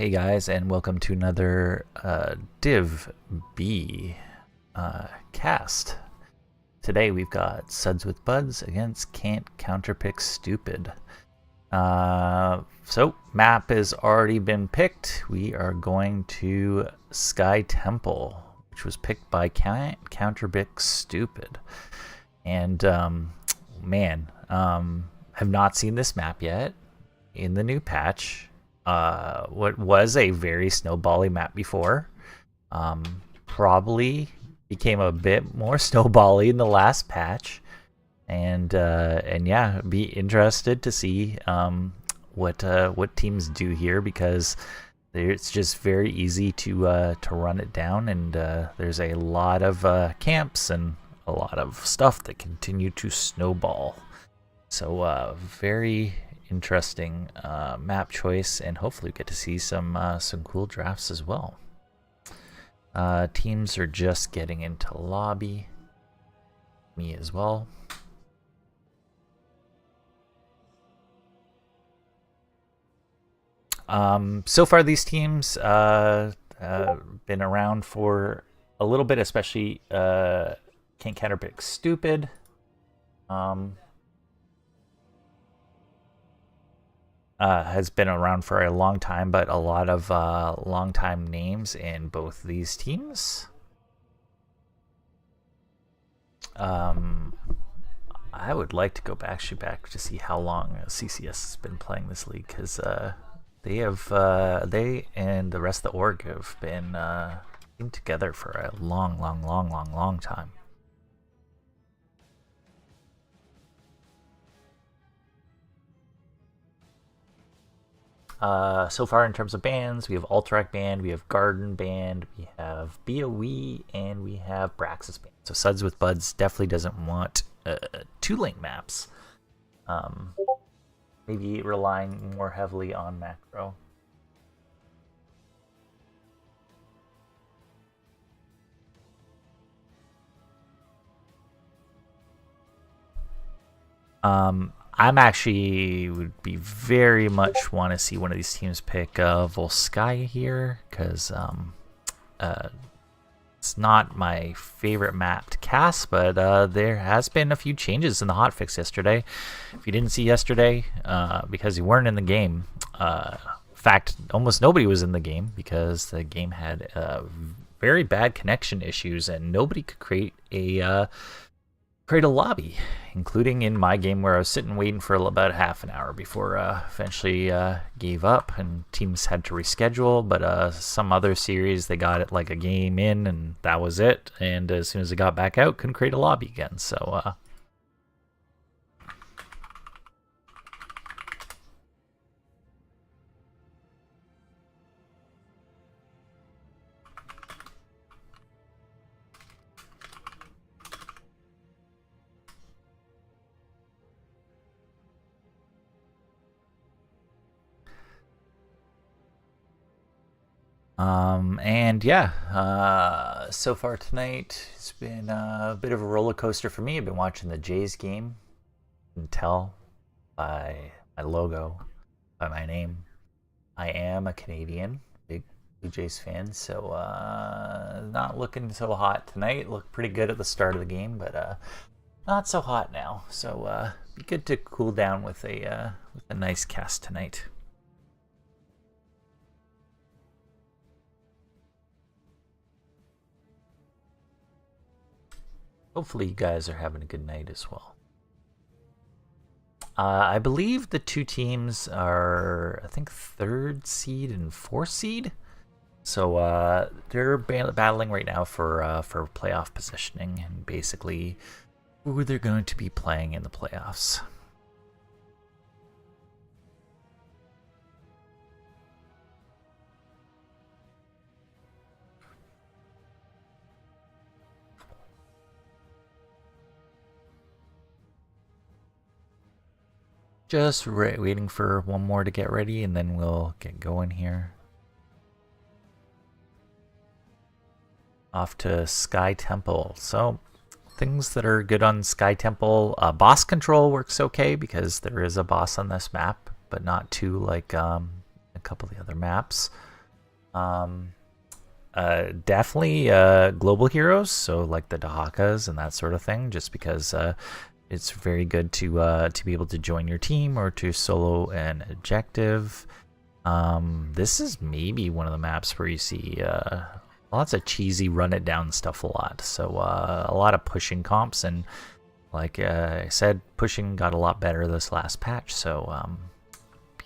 Hey guys, and welcome to another Div B cast. Today we've got Suds with Buds against Can't Counterpick Stupid. So map has already been picked. We are going to Sky Temple, which was picked by Can't Counterpick Stupid. And have not seen this map yet in the new patch. What was a very snowbally map before probably became a bit more snowbally in the last patch, and yeah, be interested to see what teams do here, because it's just very easy to run it down, and there's a lot of camps and a lot of stuff that continue to snowball. So very interesting map choice, and hopefully we get to see some cool drafts as well. Teams are just getting into lobby. Me as well. So far these teams been around for a little bit, especially Can't Counterpick Stupid. Has been around for a long time, but a lot of long-time names in both these teams. I would like to go back to see how long CCS has been playing this league, because they and the rest of the org have been teamed together for a long time. So far in terms of bands, we have Alterac Band, we have Garden Band, we have BOE, and we have Braxis Band. So Suds with Buds definitely doesn't want two-lane maps. Maybe relying more heavily on macro. I'm actually would be very much want to see one of these teams pick Volskaya here, because it's not my favorite map to cast, but there has been a few changes in the hotfix yesterday. If you didn't see yesterday, because you weren't in the game, in fact, almost nobody was in the game, because the game had very bad connection issues and nobody could create a lobby, including in my game, where I was sitting waiting for about half an hour before eventually gave up, and teams had to reschedule. But some other series, they got it like a game in and that was it, and as soon as it got back out, couldn't create a lobby again. So and yeah, so far tonight it's been a bit of a roller coaster for me. I've been watching the Jays game. You can tell by my logo, by my name, I am a Canadian, big Blue Jays fan. So not looking so hot tonight. Looked pretty good at the start of the game, but not so hot now. So be good to cool down with a nice cast tonight. Hopefully you guys are having a good night as well. I believe the two teams are, I think, 3rd seed and 4th seed. So they're battling right now for playoff positioning, and basically who they're going to be playing in the playoffs. Just waiting for one more to get ready, and then we'll get going here. Off to Sky Temple. So things that are good on Sky Temple, boss control works okay, because there is a boss on this map, but not too like a couple of the other maps. Definitely global heroes, so like the Dahakas and that sort of thing, just because it's very good to be able to join your team or to solo an objective. This is maybe one of the maps where you see lots of cheesy run it down stuff a lot. So a lot of pushing comps, and like I said, pushing got a lot better this last patch. So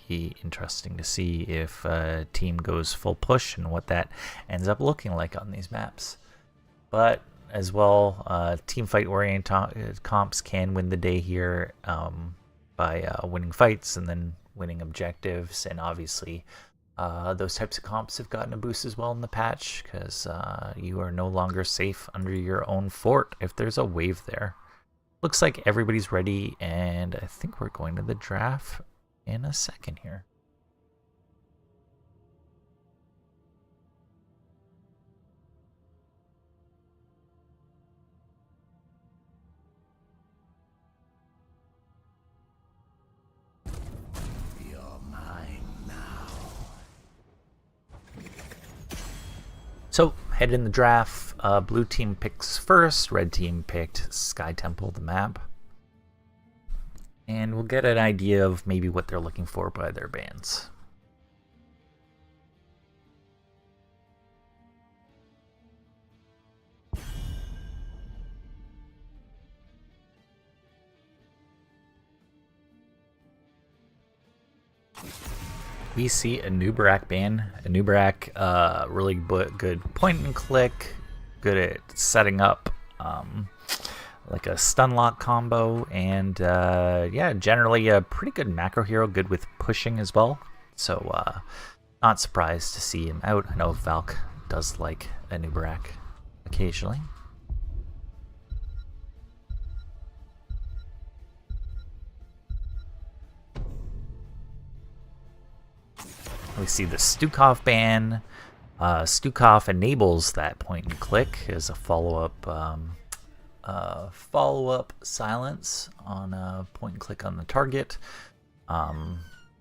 be interesting to see if a team goes full push and what that ends up looking like on these maps. But as well, team fight oriented comps can win the day here by winning fights and then winning objectives, and obviously those types of comps have gotten a boost as well in the patch, because you are no longer safe under your own fort if there's a wave there. Looks like everybody's ready, and I think we're going to the draft in a second here. So, head in the draft. Blue team picks first. Red team picked Sky Temple, the map. And we'll get an idea of maybe what they're looking for by their bands. We see a Nubarak ban. A Nubarak, really good point and click, good at setting up like a stun lock combo, and yeah, generally a pretty good macro hero, good with pushing as well. So not surprised to see him out. I know Valk does like a Nubarak occasionally. We see the Stukov ban. Stukov enables that point and click as a follow-up silence on a point and click on the target.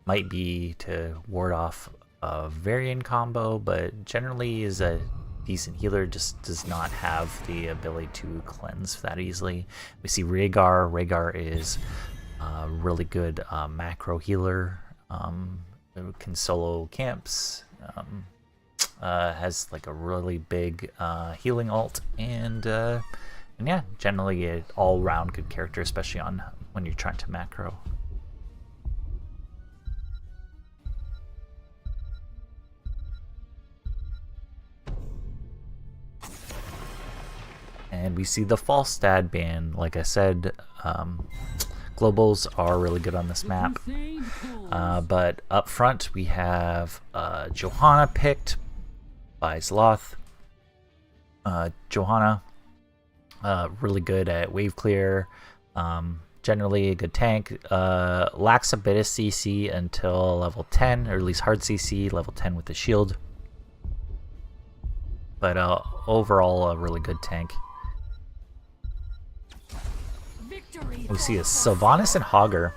Might be to ward off a variant combo, but generally is a decent healer, just does not have the ability to cleanse that easily. We see Rhaegar. Rhaegar is a really good macro healer. Can solo camps, has like a really big healing ult, and yeah, generally an all-round good character, especially on when you're trying to macro. And we see the Falstad ban. Like I said, globals are really good on this map, but up front we have Johanna picked by Zloth. Johanna, really good at wave clear, generally a good tank, lacks a bit of CC until level 10, or at least hard CC, level 10 with the shield, but overall a really good tank. We see a Sylvanas and Hogger,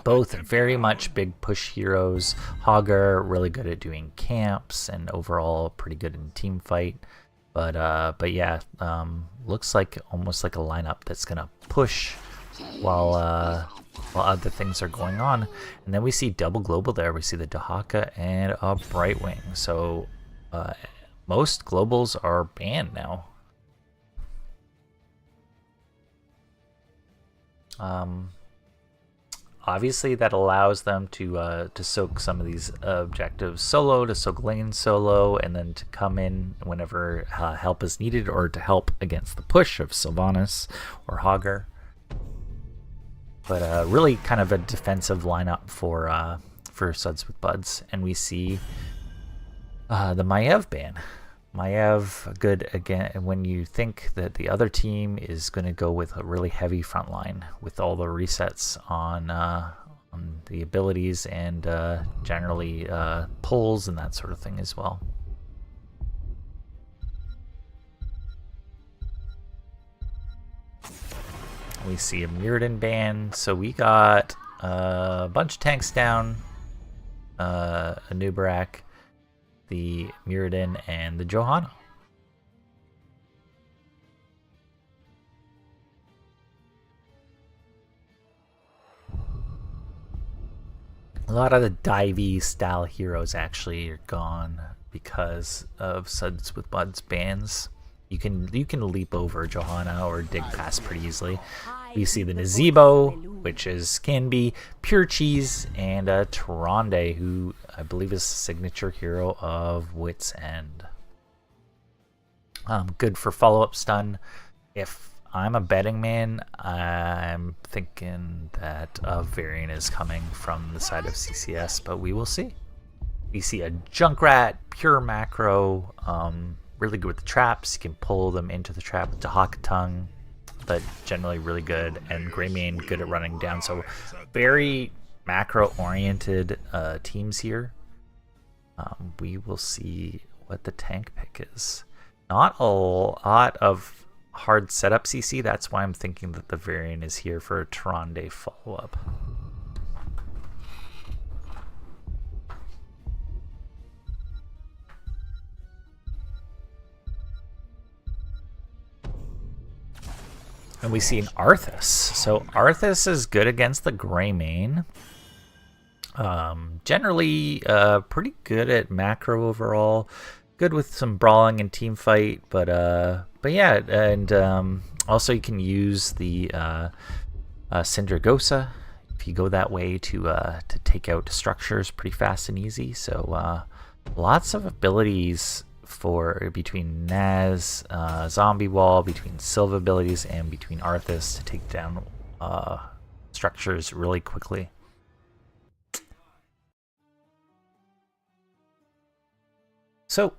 both very much big push heroes. Hogger really good at doing camps and overall pretty good in team fight. But yeah, looks like almost like a lineup that's gonna push while other things are going on. And then we see double global there. We see the Dahaka and a Brightwing. So most globals are banned now. Obviously that allows them to soak some of these objectives solo, to soak lane solo, and then to come in whenever help is needed, or to help against the push of Sylvanas or Hogger. But really kind of a defensive lineup for Suds with Buds. And we see the Maiev ban. Maiev, good again when you think that the other team is going to go with a really heavy front line with all the resets on the abilities and generally pulls and that sort of thing as well. We see a Mirrodin ban, so we got a bunch of tanks down, a Nubarak. the Mirrodin, and the Johanna. A lot of the divey style heroes actually are gone because of Suds with Buds bans. You can leap over Johanna or dig past pretty easily. We see the Nazebo, which can be pure cheese, and Tyrande, who I believe is the signature hero of Wit's End. Good for follow-up stun. If I'm a betting man, I'm thinking that a variant is coming from the side of CCS, but we will see. We see a Junkrat, pure macro, really good with the traps. You can pull them into the trap with Dahaka Tongue, but generally really good. And Greymane good at running down. So very macro-oriented teams here. We will see what the tank pick is. Not a lot of hard setup CC. That's why I'm thinking that the variant is here for a Tyrande follow-up. And we see an Arthas. So Arthas is good against the Greymane. Generally pretty good at macro overall. Good with some brawling and team fight, but yeah, and also you can use the Syndragosa if you go that way to take out structures pretty fast and easy. So lots of abilities for between Naz, Zombie Wall, between Sylva abilities, and between Arthas to take down structures really quickly. So,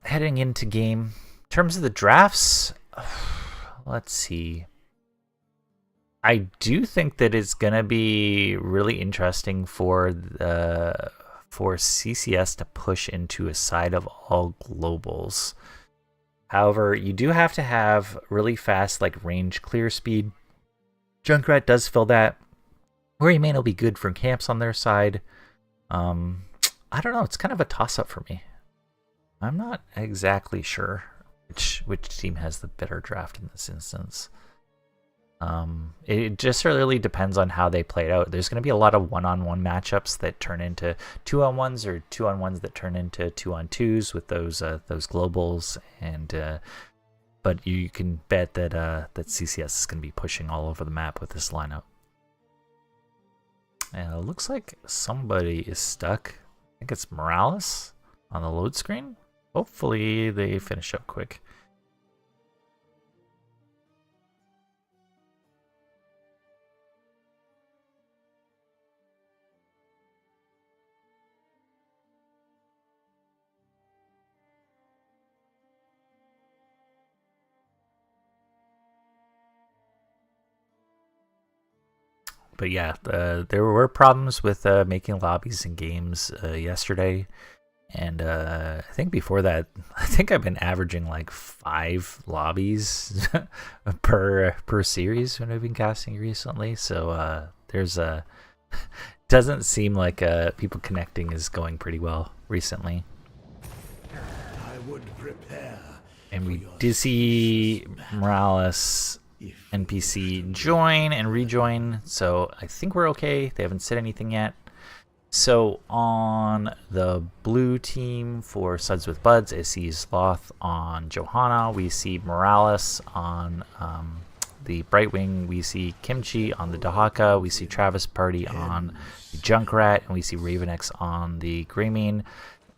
heading into game, in terms of the drafts, let's see. I do think that it's gonna be really interesting for CCS to push into a side of all globals. However, you do have to have really fast range clear speed. Junkrat does fill that. Greymane will be good for camps on their side. I don't know, it's kind of a toss-up for me. I'm not exactly sure which team has the better draft in this instance. It just really depends on how they play it out. There's going to be a lot of one-on-one matchups that turn into 2-on-1s, or 2-on-1s that turn into 2-on-2s with those globals, and but you can bet that that CCS is going to be pushing all over the map with this lineup. And it looks like somebody is stuck. I think it's Morales on the load screen. Hopefully they finish up quick. But yeah, there were problems with making lobbies in games yesterday. And I think before that, I think I've been averaging 5 lobbies per series when I've been casting recently. So there's doesn't seem like people connecting is going pretty well recently. I would prepare. And we did see Morales NPC join and rejoin, so I think we're okay. They haven't said anything yet. So on the blue team for Suds with Buds, I see Sloth on Johanna. We see Morales on the Brightwing. We see Kimchi on the Dahaka. We see Travis Party on the Junkrat. And we see Ravenex on the Greymane.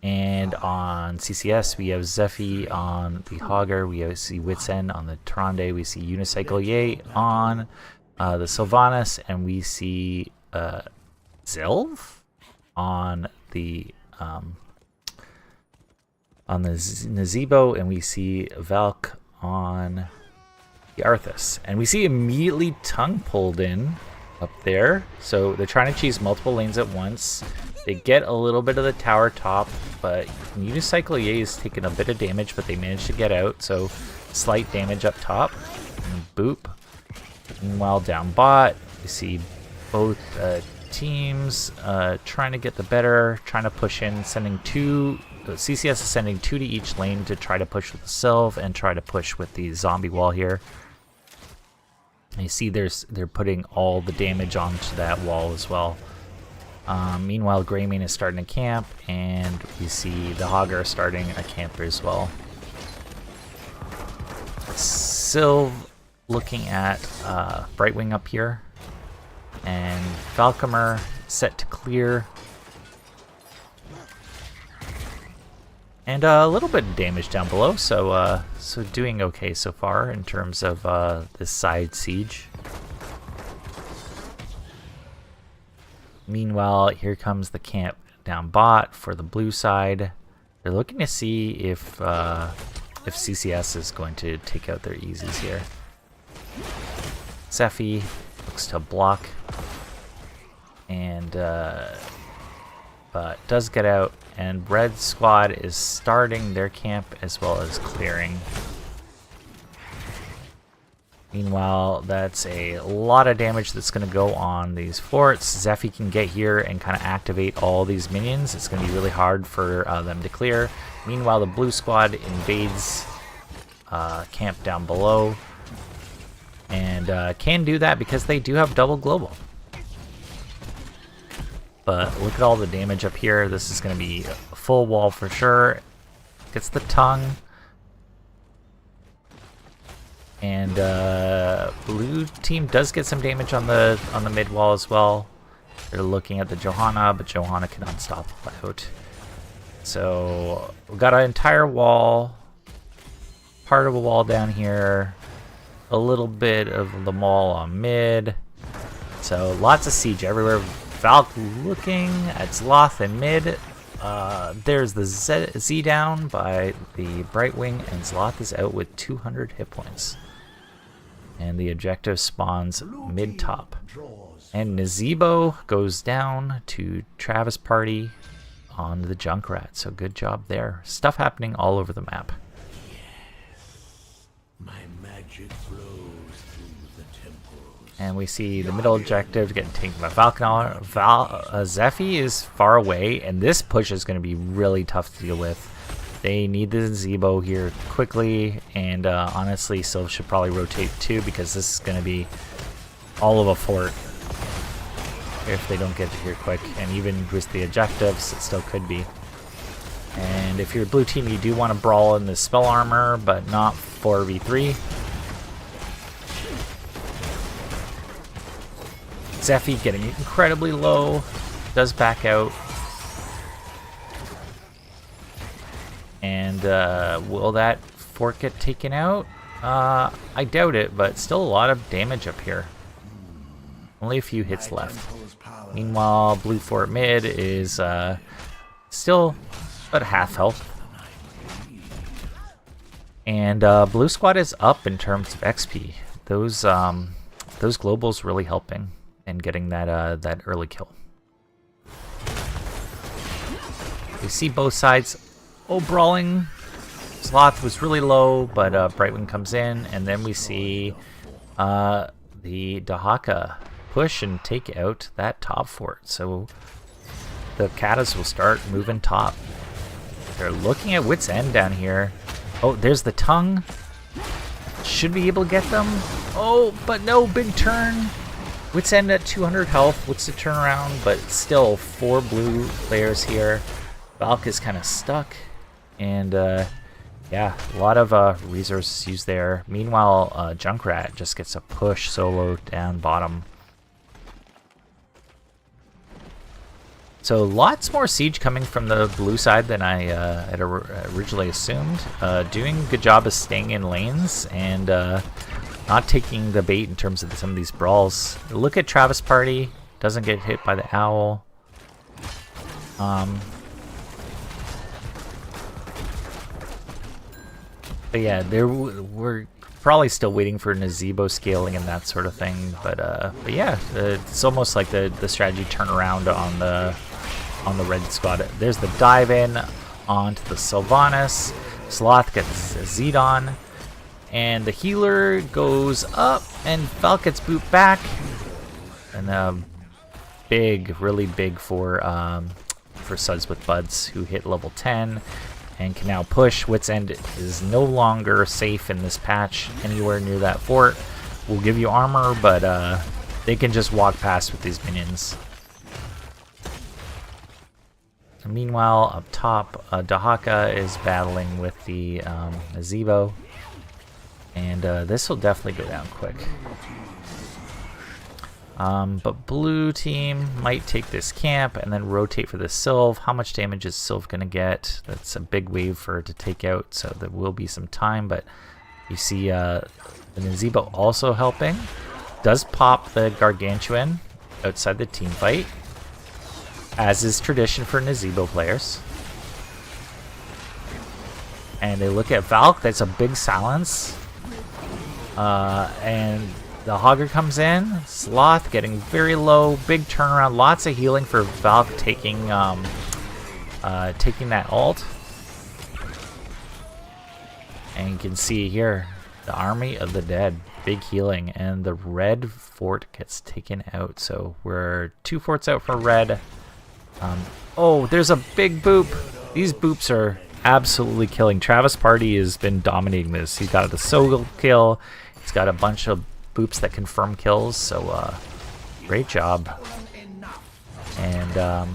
And on CCS, we have Zephy on the Hogger. We see Wit's End on the Tyrande. We see Unicycle Ye on the Sylvanas. And we see Zilv on the Nazebo, and we see Valk on the Arthas, and we see immediately Tongue pulled in up there. So they're trying to cheese multiple lanes at once. They get a little bit of the tower top, but Unicycle Ye is taking a bit of damage, but they managed to get out. So slight damage up top, and boop. Meanwhile, down bot, we see both teams trying to get the better, trying to push in, sending 2 CCS is sending 2 to each lane to try to push with the Sylve and try to push with the zombie wall here. And you see they're putting all the damage onto that wall as well. Meanwhile, Greymane is starting to camp, and we see the Hogger starting a camper as well. Sylve looking at Brightwing up here, and Falcomer set to clear. And a little bit of damage down below, so doing okay so far in terms of this side siege. Meanwhile, here comes the camp down bot for the blue side. They're looking to see if CCS is going to take out their easies here. Zephy looks to block, and but does get out. And red squad is starting their camp as well as clearing. Meanwhile, that's a lot of damage that's going to go on these forts. Zephy can get here and kind of activate all these minions. It's going to be really hard for them to clear. Meanwhile, the blue squad invades camp down below. And can do that because they do have double global. But look at all the damage up here. This is going to be a full wall for sure. Gets the tongue. And blue team does get some damage on the mid wall as well. They're looking at the Johanna, but Johanna cannot stop out. So we've got an entire wall, part of a wall down here, a little bit of the mall on mid. So lots of siege everywhere. Valk looking at Sloth in mid. There's the Z down by the Brightwing, and Sloth is out with 200 hit points. And the objective spawns mid-top. And Nazebo goes down to Travis Party on the Junkrat. So good job there. Stuff happening all over the map. My magic flows through the temples. And we see the middle objective getting taken by Falconer. Zephy is far away, and this push is going to be really tough to deal with. They need the Zebo here quickly, and honestly, Sylve should probably rotate too, because this is going to be all of a fort if they don't get to here quick. And even with the objectives, it still could be. And if you're blue team, you do want to brawl in the spell armor, but not 4v3. Zephy getting incredibly low, does back out. And will that fort get taken out? I doubt it, but still a lot of damage up here. Only a few hits left. Meanwhile, blue fort mid is still about half health. And blue squad is up in terms of XP. Those globals really helping and getting that early kill. We see both sides. Oh, brawling. Sloth was really low, but Brightwing comes in, and then we see the Dahaka push and take out that top fort. So the Katas will start moving top. They're looking at Wit's End down here. Oh, there's the tongue. Should be able to get them. Oh, but no, big turn. Wit's End at 200 health. What's the turnaround? But still, 4 blue players here. Valk is kind of stuck. And yeah, a lot of resources used there. Meanwhile, Junkrat just gets a push solo down bottom. So lots more siege coming from the blue side than I had originally assumed. Doing a good job of staying in lanes and not taking the bait in terms of some of these brawls. Look at Travis Party, doesn't get hit by the owl. But yeah, we're probably still waiting for Nazebo scaling and that sort of thing. But yeah, it's almost like the strategy turnaround on the red squad. There's the dive in onto the Sylvanas. Sloth gets Z'd on, and the healer goes up, and Falk gets boot back. And big, really big for for Suds with Buds, who hit level 10 and can now push. Wit's End is no longer safe in this patch anywhere near that fort. Will give you armor, but they can just walk past with these minions. Meanwhile, up top, Dahaka is battling with the Nazebo, and this will definitely go down quick. But blue team might take this camp and then rotate for the Sylve. How much damage is Sylve going to get? That's a big wave for her to take out, so there will be some time, but you see the Nazebo also helping. Does pop the Gargantuan outside the team fight, as is tradition for Nazebo players. And they look at Valk, that's a big silence. And the Hogger comes in, Sloth getting very low, big turnaround, lots of healing for Valk taking that ult. And you can see here, the Army of the Dead, big healing, and the red fort gets taken out. So we're 2 forts out for red. Oh, there's a big boop. These boops are absolutely killing. Travis Party has been dominating this. He's got the solo kill. He's got a bunch of boops that confirm kills. So great job. And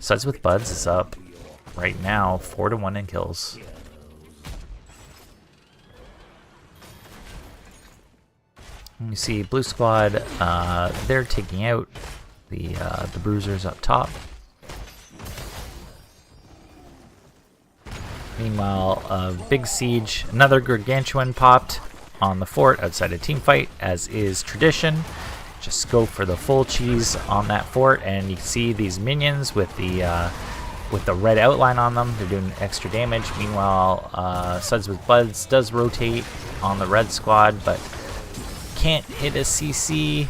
Suds with Buds is up right now, 4-1 in kills. You see Blue Squad, they're taking out the bruisers up top. Meanwhile, big siege, another Gargantuan popped on the fort outside a team fight, as is tradition. Just go for the full cheese on that fort, and you can see these minions with the red outline on them. They're doing extra damage. Meanwhile, Suds with Buds does rotate on the red squad, but can't hit a CC.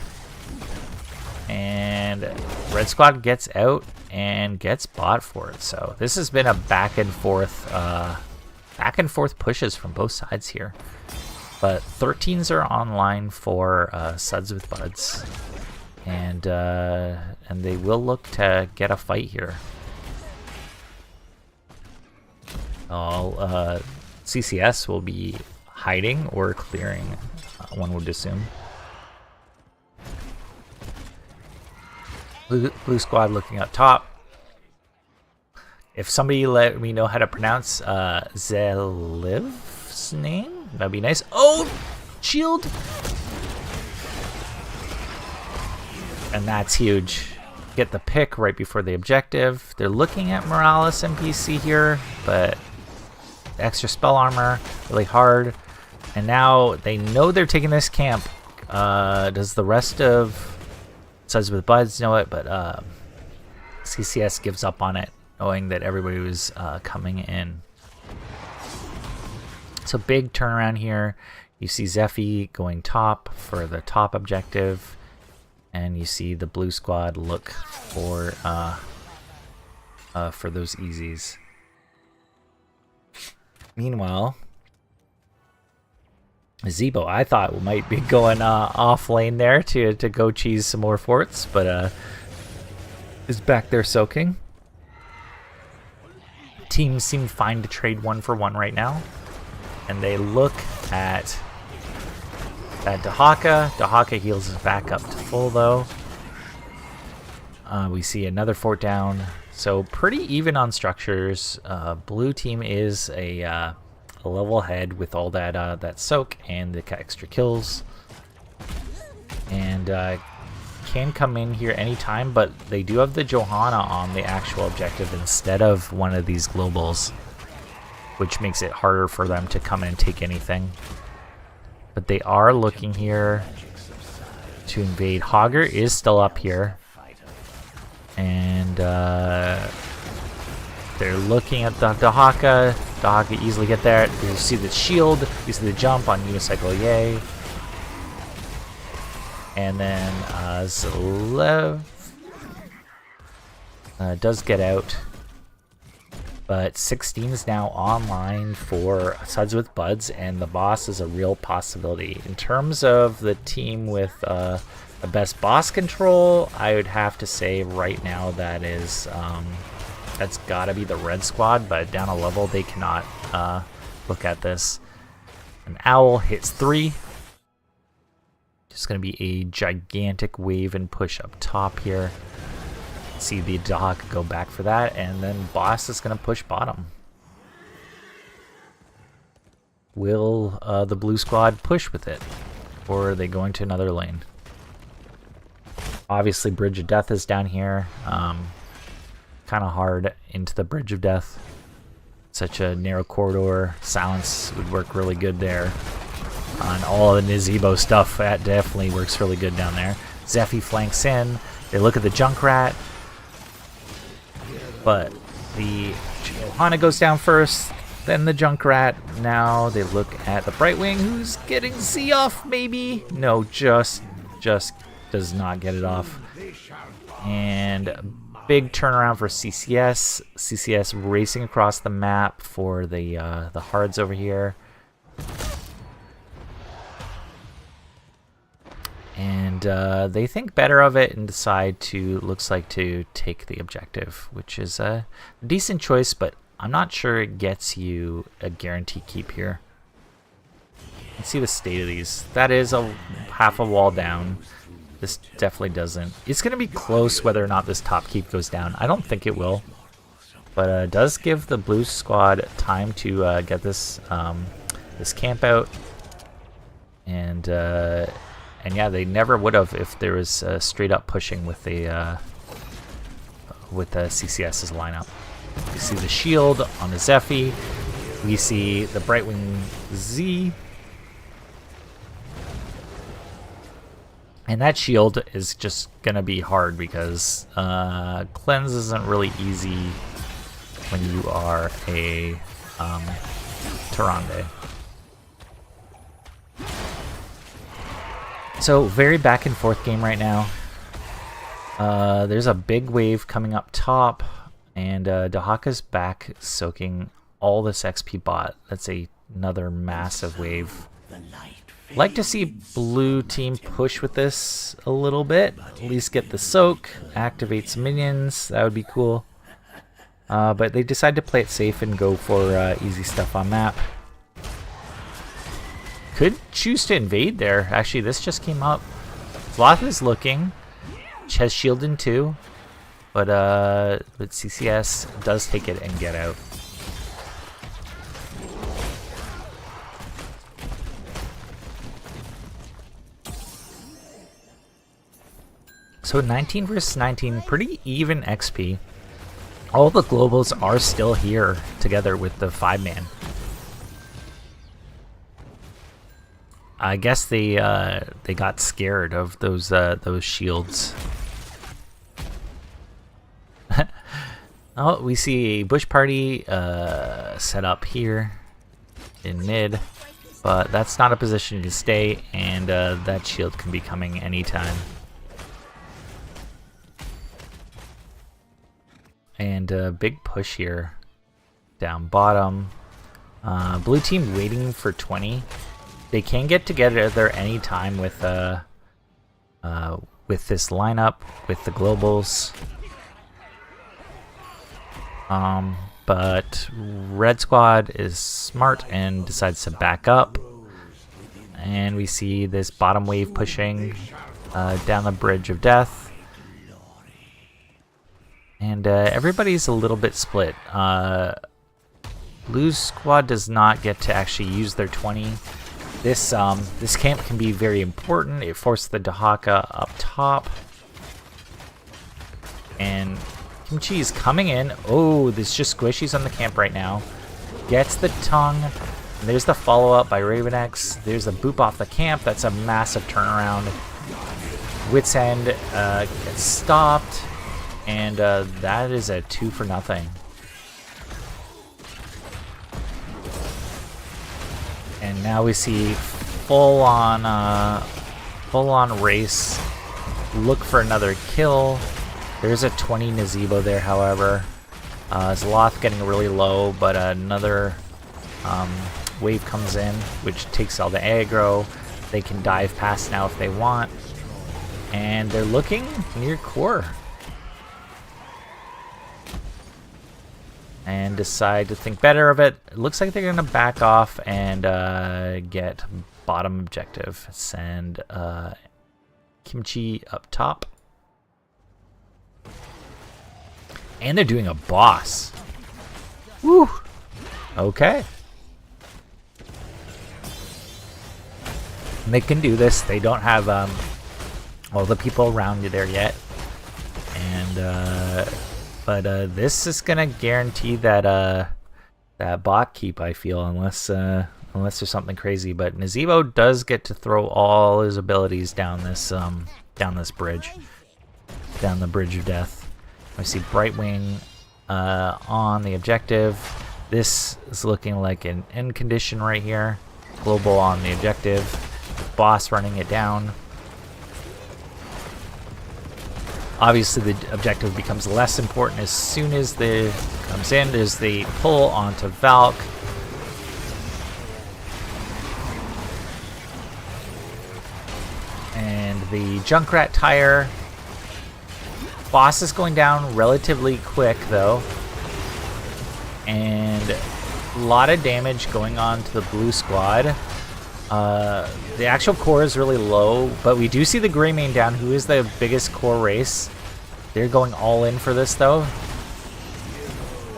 And red squad gets out and gets bought for it. So this has been a back and forth pushes from both sides here. But 13s are online for Suds with Buds, and they will look to get a fight here. All CCS will be hiding or clearing, one would assume. Blue Squad looking up top. If somebody let me know how to pronounce Zeliv's name, that'd be nice. Oh, shield! And that's huge. Get the pick right before the objective. They're looking at Morales NPC here, but extra spell armor, really hard. And now they know they're taking this camp. Does the rest of Suds with Buds know it? But CCS gives up on it, knowing that everybody was coming in. So big turnaround here. You see Zephy going top for the top objective, and you see the Blue Squad look for those easies. Meanwhile, Zebo, I thought might be going off lane there to go cheese some more forts, but is back there soaking. Teams seem fine to trade 1-for-1 right now, and they look at Dahaka. Dahaka heals us back up to full though. We see another fort down, so pretty even on structures. Blue team is a level ahead with all that soak and the extra kills, and can come in here anytime, but they do have the Johanna on the actual objective instead of one of these globals, which makes it harder for them to come in and take anything. But they are looking here to invade. Hogger is still up here, and they're looking at the Dahaka. Dahaka easily get there. You see the shield, you see the jump on Unicycle, yay. And then Zalev does get out. But 16 is now online for Suds with Buds, and the boss is a real possibility. In terms of the team with the best boss control, I would have to say right now that is that's gotta be the red squad, but down a level they cannot look at this. An owl hits 3. Just gonna be a gigantic wave and push up top here. See the Dahaka go back for that, and then boss is gonna push bottom. Will the blue squad push with it, or are they going to another lane? Obviously, Bridge of Death is down here. Kind of hard into the Bridge of Death. Such a narrow corridor. Silence would work really good there. On all of the Nazebo stuff, that definitely works really good down there. Zephy flanks in. They look at the Junkrat, but the Johanna goes down first. Then the Junkrat. Now they look at the Brightwing, who's getting Z off, maybe? No, just does not get it off. And big turnaround for CCS. CCS racing across the map for the Hards over here. And they think better of it and decide to, looks like, to take the objective, which is a decent choice, but I'm not sure it gets you a guarantee keep here. Let's see the state of these. That is a half a wall down. This definitely doesn't. It's going to be close whether or not this top keep goes down. I don't think it will. But it does give the blue squad time to get this this camp out. And yeah, they never would have if there was straight up pushing with the CCS's lineup. We see the shield on the Zephy. We see the Brightwing Z. And that shield is just gonna be hard because cleanse isn't really easy when you are a Tyrande. So very back and forth game right now. There's a big wave coming up top, and Dahaka's back soaking all this XP bot. That's another massive wave. Like to see blue team push with this a little bit. At least get the soak, activate some minions. That would be cool. But they decide to play it safe and go for easy stuff on map. Could choose to invade there. Actually, this just came up. Sloth is looking. Has shield in too. But CCS does take it and get out. So 19 versus 19, pretty even XP. All the globals are still here together with the 5-man. I guess they got scared of those shields. Oh, we see a bush party set up here in mid, but that's not a position to stay, and that shield can be coming anytime. And a big push here down bottom. Blue team waiting for 20. They can get together anytime with this lineup with the globals. But red squad is smart and decides to back up. And we see this bottom wave pushing down the Bridge of Death. And everybody's a little bit split. Blue squad does not get to actually use their 20. This camp can be very important. It forced the Dahaka up top. And Kimchi is coming in. Oh, there's just squishies on the camp right now. Gets the tongue. And there's the follow-up by Ravenex. There's a boop off the camp. That's a massive turnaround. Wit's End gets stopped. And that is a 2 for nothing. And now we see full on race. Look for another kill. There's a 20 Nazebo there, however. Zaloth getting really low, but another wave comes in, which takes all the aggro. They can dive past now if they want. And they're looking near core. and decide to think better of it. It looks like they're going to back off and get bottom objective. Send Kimchi up top. And they're doing a boss. Woo! Okay. They can do this. They don't have all the people around you there yet. And but this is gonna guarantee that that bot keep, I feel, unless there's something crazy. But Nazeebo does get to throw all his abilities down this bridge, down the bridge of death. I see Brightwing on the objective. This is looking like an end condition right here. Global on the objective. Boss running it down. Obviously, the objective becomes less important as soon as the comes in. There's the pull onto Valk. And the Junkrat tire. Boss is going down relatively quick, though. And a lot of damage going on to the blue squad. The actual core is really low, but we do see the Greymane down, who is the biggest core race. They're going all in for this, though.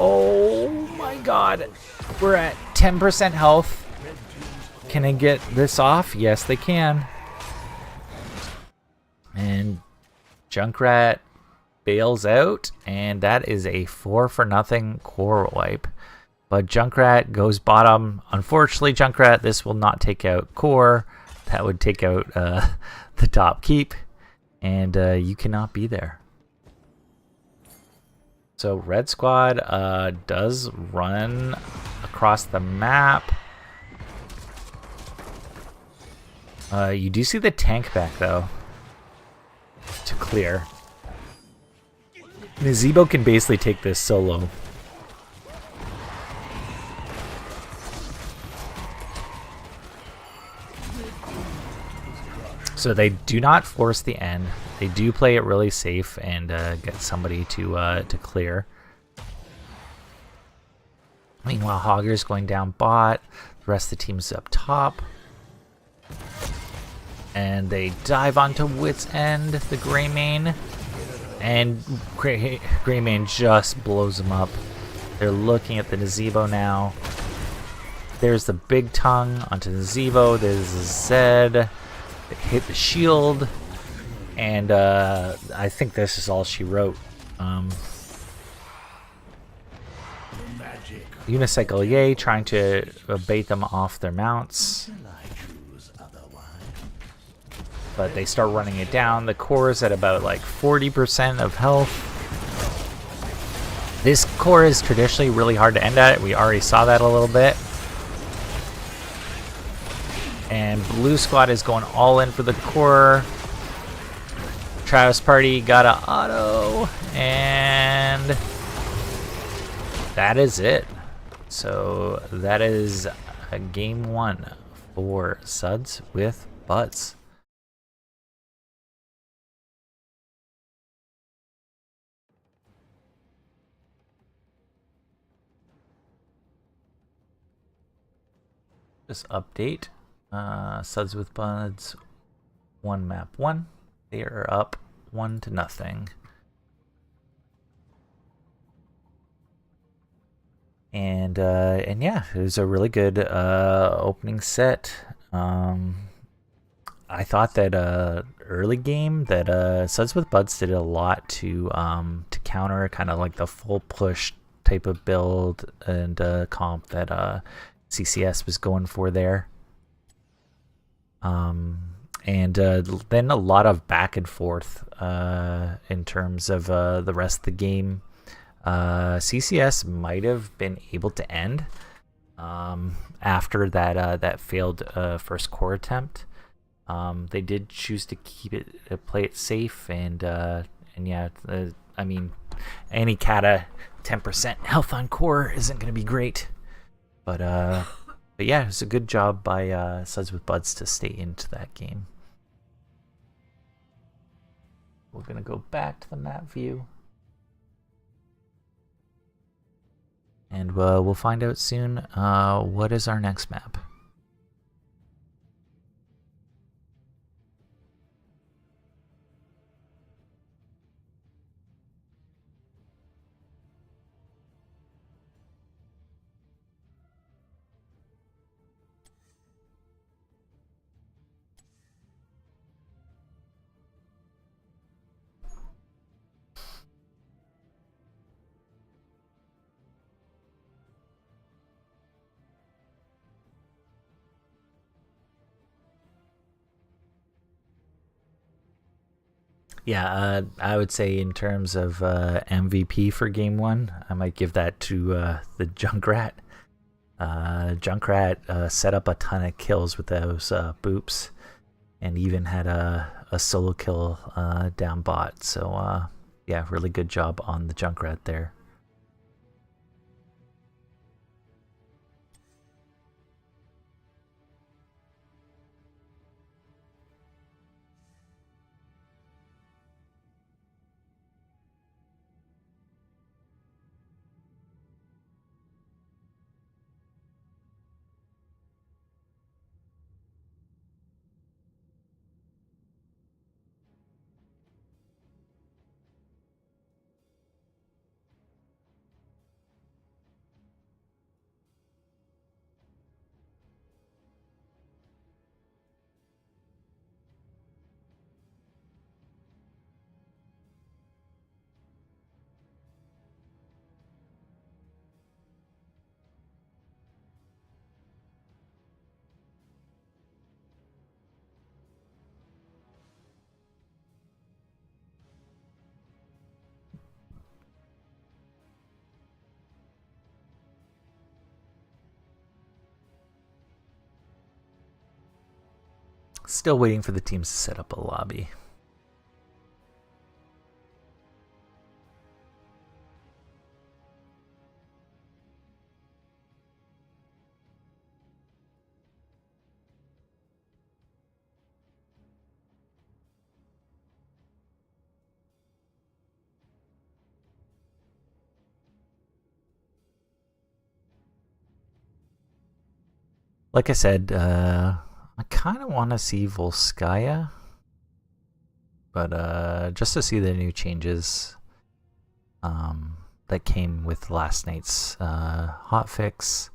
Oh my god. We're at 10% health. Can I get this off? Yes, they can. And Junkrat bails out, and that is a 4-for-0 core wipe. But Junkrat goes bottom. Unfortunately, Junkrat, this will not take out core. That would take out the top keep, and you cannot be there. So red squad does run across the map. You do see the tank back, though, to clear. Nazeebo can basically take this solo. So they do not force the end. They do play it really safe and get somebody to clear. Meanwhile, Hogger's going down bot. The rest of the team's up top. And they dive onto Wit's End, the Greymane. And Greymane just blows them up. They're looking at the Nazeebo now. There's the big tongue onto Nazeebo. There's the Zed. They hit the shield. And I think this is all she wrote. Unicycle Yay trying to bait them off their mounts. But they start running it down. The core is at about like 40% of health. This core is traditionally really hard to end at. We already saw that a little bit. And blue squad is going all in for the core. Travis Party got a auto, and that is it. So that is a game 1 for Suds with Buds. Just update. Suds with Buds 1 map 1. They are up 1-0. And yeah, it was a really good opening set. I thought that early game that Suds with Buds did a lot to counter kind of like the full push type of build and comp that CCS was going for there. And then a lot of back and forth in terms of the rest of the game. CCS might have been able to end after that failed first core attempt. They did choose to keep it, play it safe, and yeah, I mean, any Kata 10% health on core isn't going to be great, but yeah, it's a good job by Suds with Buds to stay into that game. We're going to go back to the map view. And we'll find out soon what is our next map. Yeah, I would say in terms of MVP for game one, I might give that to the Junkrat. Junkrat set up a ton of kills with those boops, and even had a solo kill down bot. So yeah, really good job on the Junkrat there. Still waiting for the teams to set up a lobby. Like I said, I kind of want to see Volskaya, but just to see the new changes that came with last night's hotfix.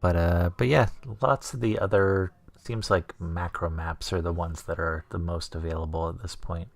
But yeah, lots of the other seems like macro maps are the ones that are the most available at this point.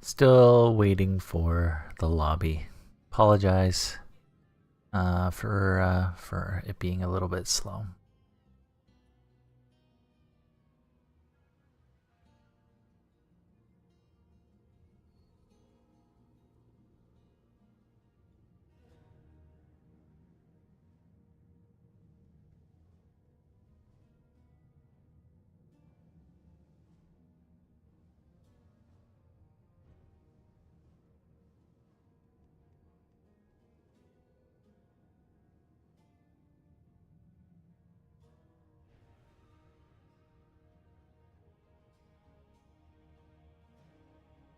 Still waiting for the lobby. Apologize for it being a little bit slow.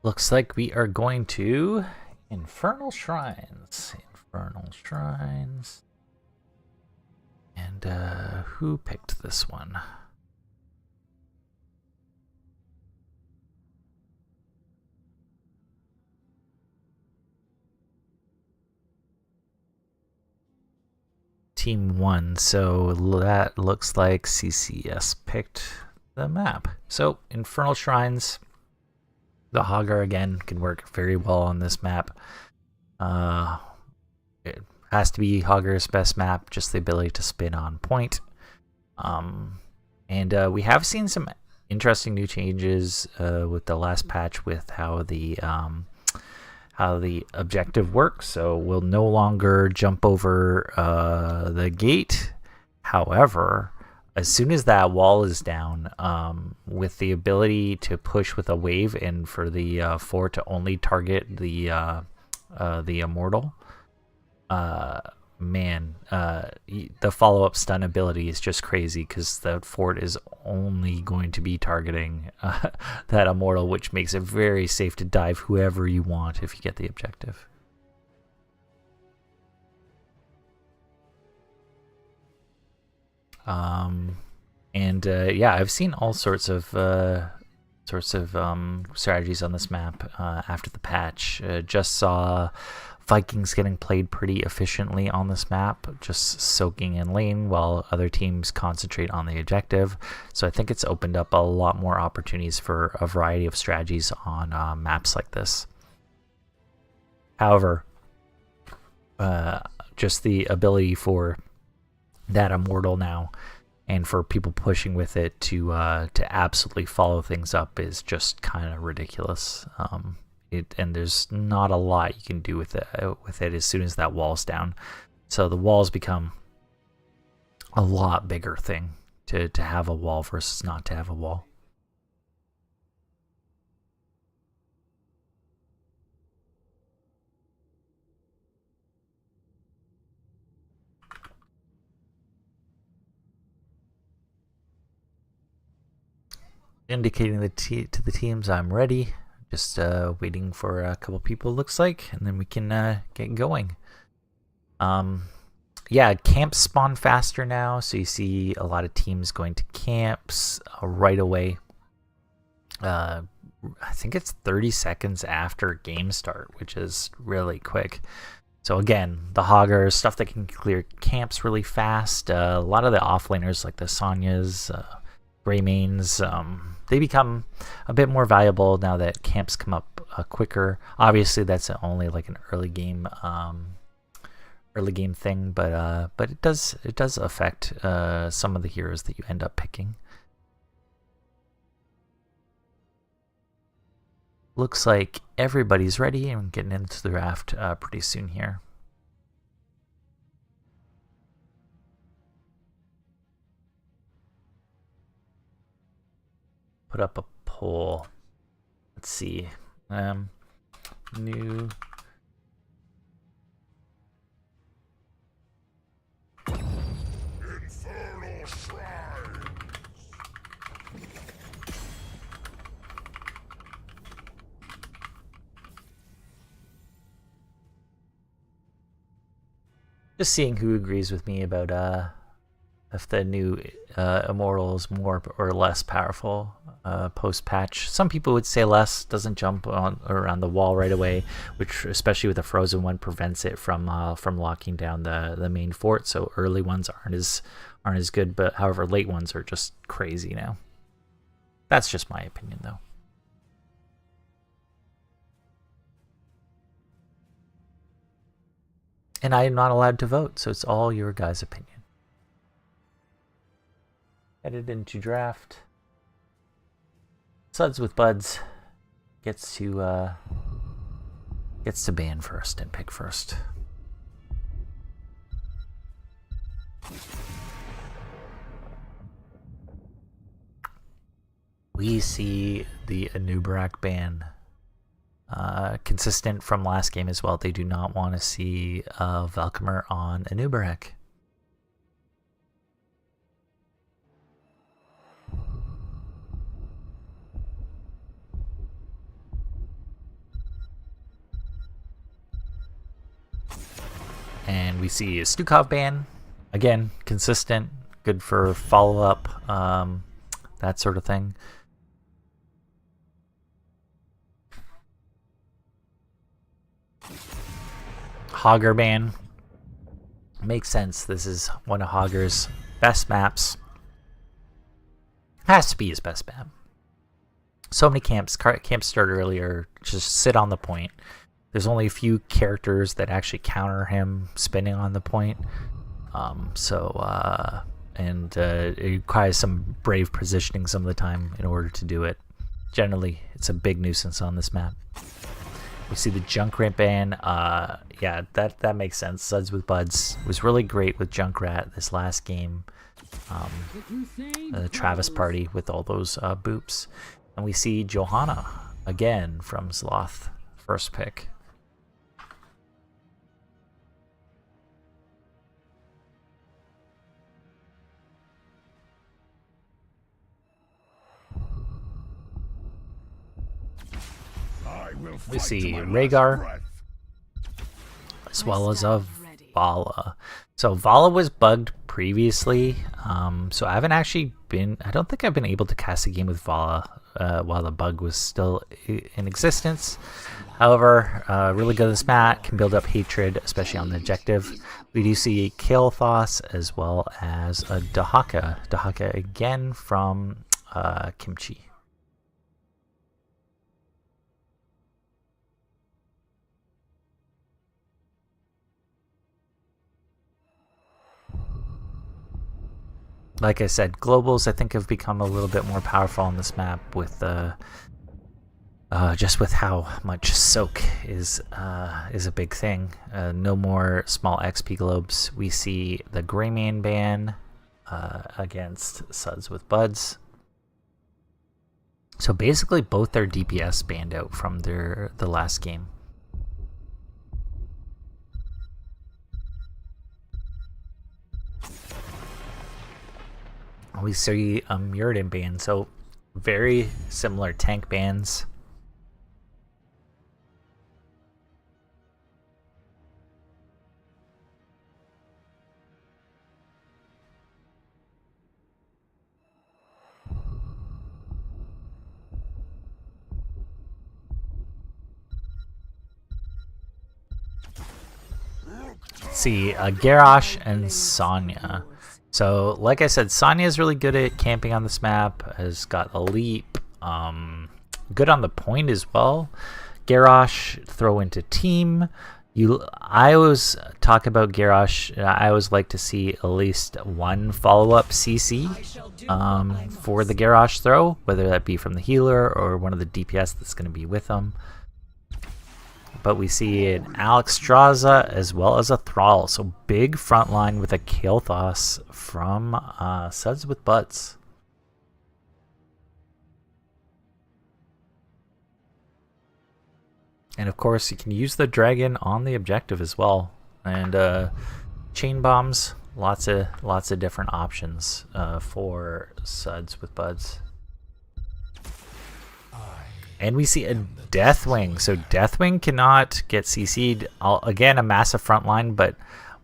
Looks like we are going to Infernal Shrines. Infernal Shrines. And who picked this one? team won, so that looks like CCS picked the map. So Infernal Shrines, the Hogger again can work very well on this map. It has to be Hogger's best map, just the ability to spin on point. And we have seen some interesting new changes with the last patch with how the objective works. So we'll no longer jump over the gate. However, as soon as that wall is down, with the ability to push with a wave and for the fort to only target the immortal, the follow-up stun ability is just crazy because the fort is only going to be targeting that immortal, which makes it very safe to dive whoever you want if you get the objective. Yeah, I've seen all sorts of strategies on this map after the patch. Just saw Vikings getting played pretty efficiently on this map, just soaking in lane while other teams concentrate on the objective. So I think it's opened up a lot more opportunities for a variety of strategies on maps like this. However, just the ability for that immortal now and for people pushing with it to absolutely follow things up is just kind of ridiculous. And there's not a lot you can do with it as soon as that wall's down. So the walls become a lot bigger thing to have a wall versus not to have a wall. Indicating to the teams I'm ready. Just waiting for a couple people, looks like, and then we can get going. Yeah, camps spawn faster now, so you see a lot of teams going to camps right away. I think it's 30 seconds after game start, which is really quick. So again, the Hoggers, stuff that can clear camps really fast. A lot of the offlaners like the Sonyas, Greymanes, they become a bit more valuable now that camps come up quicker. Obviously, that's only like an early game thing, but it does affect some of the heroes that you end up picking. Looks like everybody's ready and getting into the draft pretty soon here. Put up a poll. Let's see. New. Infernal Shrines. Just seeing who agrees with me about if the new immortal is more or less powerful post-patch. Some people would say less, doesn't jump on around the wall right away, which especially with the frozen one prevents it from locking down the main fort. So early ones aren't as good, but however late ones are just crazy now. That's just my opinion though. And I am not allowed to vote, so it's all your guys' opinion. Headed into draft. Suds with Buds gets to ban first and pick first. We see the Anubarak ban. Consistent from last game as well. They do not want to see Valkymer on Anubarak. And we see a Stukov ban. Again, consistent, good for follow-up, that sort of thing. Hogger ban. Makes sense. This is one of Hogger's best maps. Has to be his best map. So many camps start earlier, just sit on the point. There's only a few characters that actually counter him spinning on the point. It requires some brave positioning some of the time in order to do it. Generally, it's a big nuisance on this map. We see the Junkrat ban. Yeah, that makes sense. Suds with Buds was really great with Junkrat this last game. The Travis party with all those boops. And we see Johanna again from Sloth, first pick. We see Rhaegar as well as a Vala. So Vala was bugged previously, so I don't think I've been able to cast a game with Vala while the bug was still in existence. However, really good at this map, can build up hatred, especially on the objective. We do see Kael'thas as well as a Dahaka. Dahaka again from Kimchi. Like I said, globals I think have become a little bit more powerful on this map with just with how much soak is a big thing. No more small XP globes. We see the Greyman ban against Suds with Buds. So basically both their DPS banned out from the last game. We see a Muradin ban, so very similar tank bans. See Garrosh and Sonya. So, like I said, Sonya is really good at camping on this map, has got a leap, good on the point as well. Garrosh, throw into team. I always talk about Garrosh, I always like to see at least one follow-up CC for the Garrosh throw, whether that be from the healer or one of the DPS that's going to be with them. But we see an Alex Straza as well as a Thrall. So big front line with a Kael'thas from Suds with Buds. And of course you can use the dragon on the objective as well. And chain bombs, lots of different options for Suds with Buds. And we see a Deathwing. So Deathwing cannot get CC'd. Again, a massive frontline, but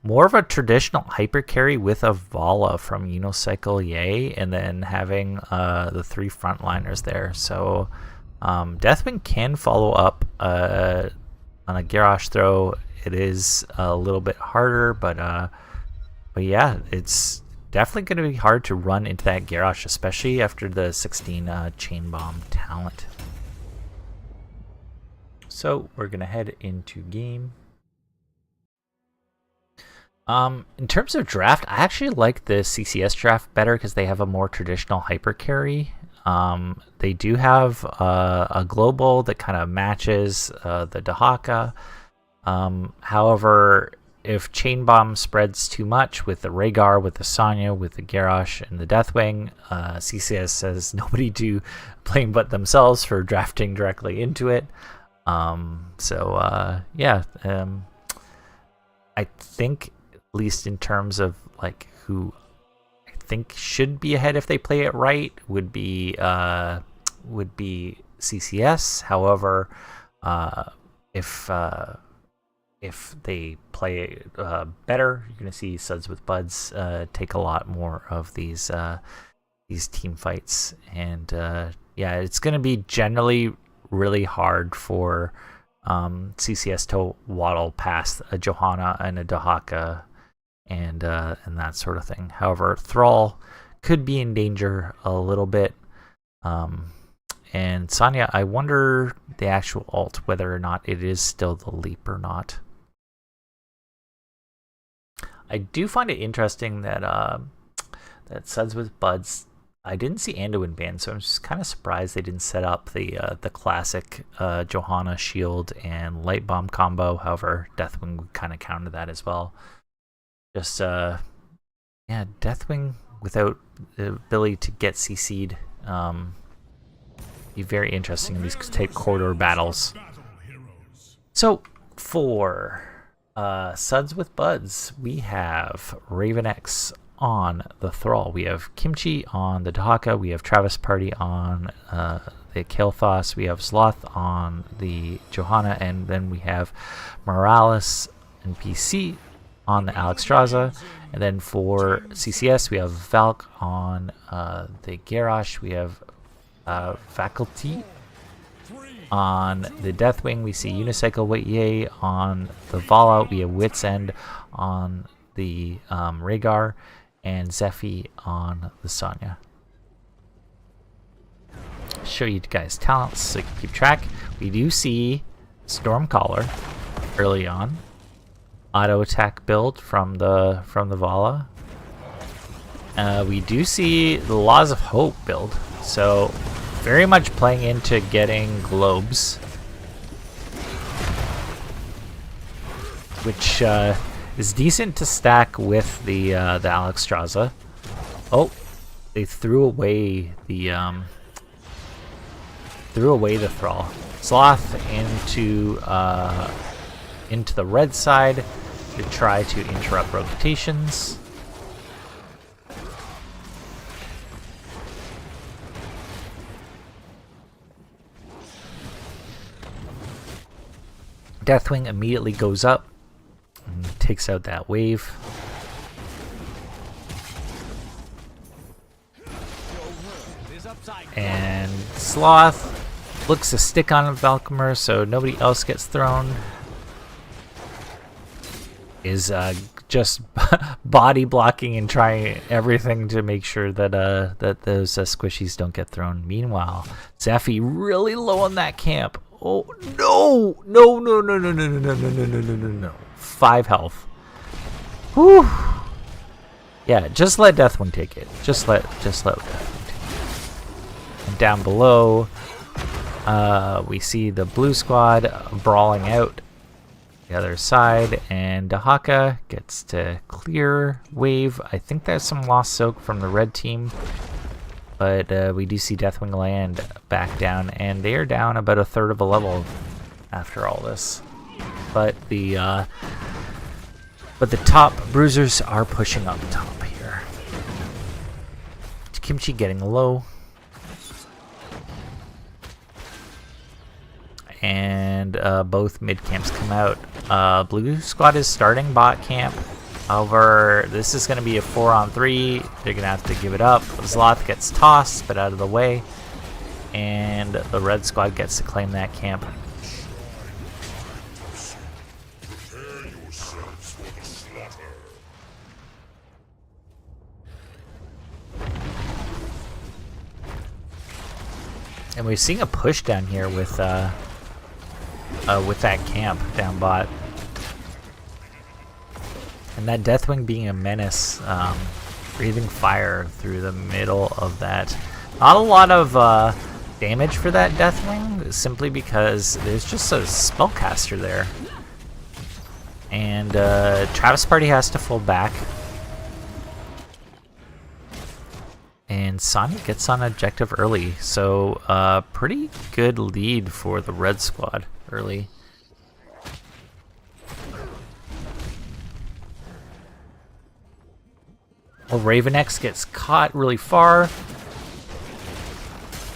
more of a traditional hyper carry with a Vala from Unicycle Yay, and then having the three frontliners there. So Deathwing can follow up on a Garrosh throw. It is a little bit harder, but yeah, it's definitely going to be hard to run into that Garrosh, especially after the 16 chain bomb talent. So we're going to head into game. In terms of draft, I actually like the CCS draft better because they have a more traditional hyper carry. They do have a global that kind of matches the Dahaka. However, if Chain Bomb spreads too much with the Rhaegar, with the Sonya, with the Garrosh, and the Deathwing, CCS says nobody to blame but themselves for drafting directly into it. Yeah, I think at least in terms of like who I think should be ahead if they play it right would be CCS. However, if they play better, you're gonna see Suds with Buds take a lot more of these team fights, and yeah, it's gonna be generally really hard for CCS to waddle past a Johanna and a Dahaka and that sort of thing. However, Thrall could be in danger a little bit. And Sonya, I wonder the actual ult, whether or not it is still the leap or not. I do find it interesting that that Suds with Buds, I didn't see Anduin banned, so I'm just kind of surprised they didn't set up the classic Johanna shield and light bomb combo. However, Deathwing would kind of counter that as well. Just yeah, Deathwing without the ability to get CC'd be very interesting in these take corridor battles. So for Suds with Buds, we have Raven X on the Thrall, we have Kimchi on the Dahaka, we have Travis Party on the Kael'thas, we have Sloth on the Johanna, and then we have Morales and PC on the Alexstrasza. And then for CCS, we have Valk on the Garrosh, we have Faculty on the Deathwing, we see Unicycle Wei on the Vala, we have Wit's End on the Rhaegar, and Zephy on the Sonya. Show you guys talents so you can keep track. We do see Stormcaller early on, auto attack build from the Vala. We do see the Laws of Hope build, so very much playing into getting globes, which is decent to stack with the Alexstrasza. Oh, they threw away the Thrall. Sloth into the red side to try to interrupt rotations. Deathwing immediately goes up and takes out that wave. And Sloth looks to stick on Valkymer so nobody else gets thrown. Is just body blocking and trying everything to make sure that that those squishies don't get thrown. Meanwhile, Zephy really low on that camp. Oh no! No. 5 health. Whew. Yeah, just let Deathwing take it. Just let Deathwing take it. And down below, we see the blue squad brawling out the other side, and Dahaka gets to clear wave. I think there's some lost soak from the red team, but we do see Deathwing land back down, and they are down about a third of a level after all this. But the top bruisers are pushing up top here. Kimchi getting low. And both mid camps come out. Blue squad is starting bot camp. However, this is going to be a 4-on-3. They're going to have to give it up. Zloth gets tossed, but out of the way. And the red squad gets to claim that camp. And we're seeing a push down here with that camp down bot. And that Deathwing being a menace, breathing fire through the middle of that. Not a lot of damage for that Deathwing, simply because there's just a spellcaster there. And Travis Party has to fall back. And Sonya gets on objective early, so pretty good lead for the red squad early. Well, Raven X gets caught really far.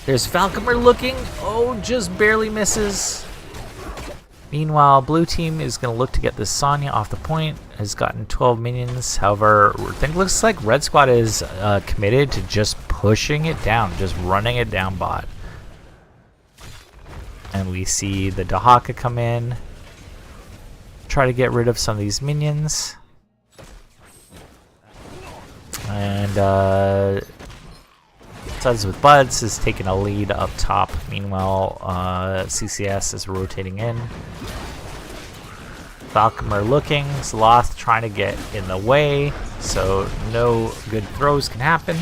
There's Valkymer looking. Oh, just barely misses. Meanwhile, blue team is going to look to get this Sonya off the point. Has gotten 12 minions. However, I think it looks like red squad is committed to just pushing it down, just running it down bot. And we see the Dahaka come in, try to get rid of some of these minions. And Suds with Buds is taking a lead up top. Meanwhile, CCS is rotating in. Falcom are looking. Sloth trying to get in the way, so no good throws can happen.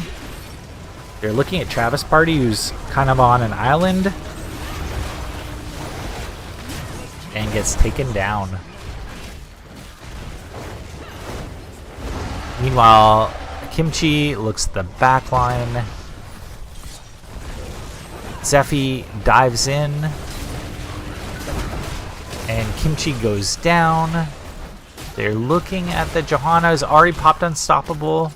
They're looking at Travis Party, who's kind of on an island, and gets taken down. Meanwhile, Kimchi looks at the back line. Zephy dives in, and Kimchi goes down. They're looking at the Johanna, who's already popped Unstoppable,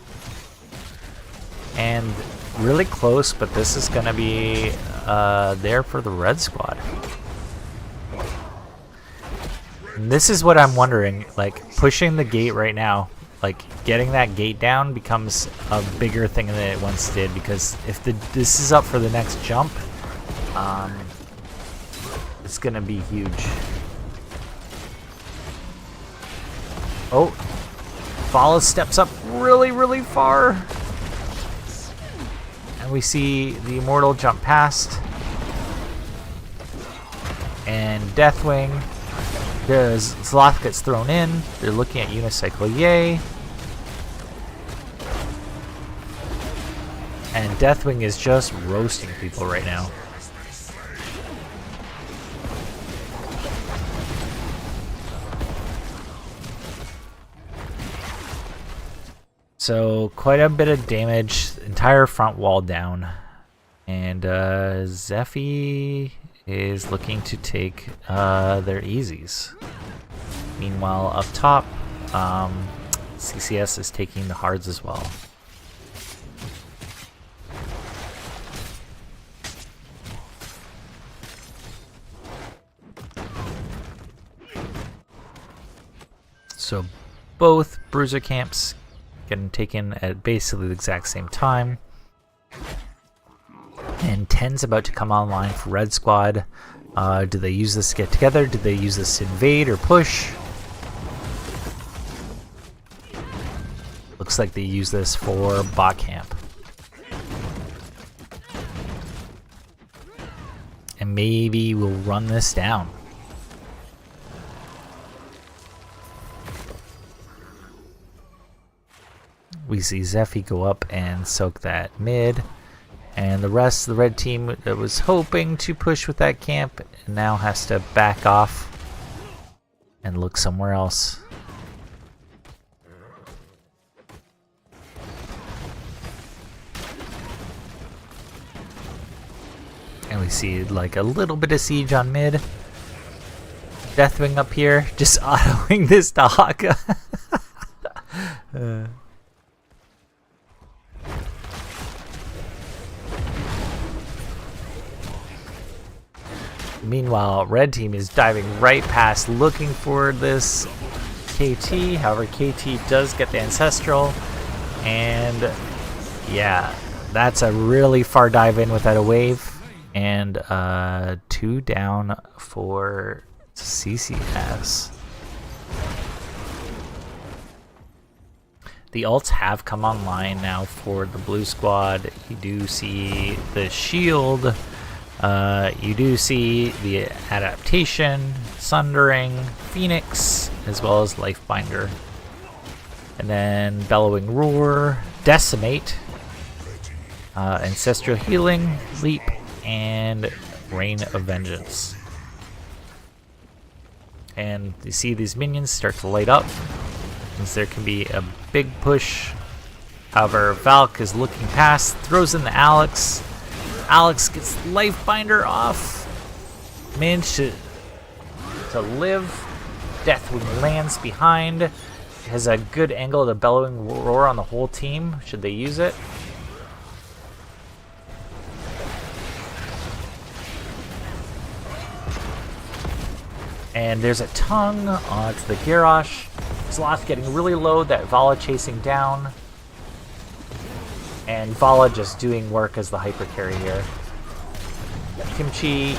and really close, but this is going to be there for the red squad. And this is what I'm wondering, like, pushing the gate right now, like, getting that gate down becomes a bigger thing than it once did, because if this is up for the next jump, it's gonna be huge. Oh, Vala steps up really far, and we see the Immortal jump past, and Deathwing. Sloth gets thrown in. They're looking at Unicycle, yay. And Deathwing is just roasting people right now. So quite a bit of damage, entire front wall down, and Zephy is looking to take their easies. Meanwhile, up top, CCS is taking the hards as well. So both bruiser camps getting taken at basically the exact same time. And 10's about to come online for Red Squad. Do they use this to get together? Do they use this to invade or push? Looks like they use this for bot camp. And maybe we'll run this down. We see Zephy go up and soak that mid. And the rest of the red team that was hoping to push with that camp now has to back off and look somewhere else. And we see like a little bit of siege on mid. Deathwing up here, just autoing this to Haka. Meanwhile, red team is diving right past, looking for this KT. However, KT does get the ancestral, and yeah, that's a really far dive in without a wave, and 2 down for CCS. The ults have come online now for the blue squad. You do see the shield. You do see the adaptation, Sundering, Phoenix, as well as Lifebinder. And then Bellowing Roar, Decimate, Ancestral Healing, Leap, and Rain of Vengeance. And you see these minions start to light up, as there can be a big push. However, Valk is looking past, throws in the Alex. Alex gets Lifebinder off. Managed to live. Deathwing lands behind. Has a good angle of the Bellowing Roar on the whole team. Should they use it? And there's a tongue to the Garrosh. Sloth getting really low. That Vala chasing down. And Vala just doing work as the hyper carry here. Kimchi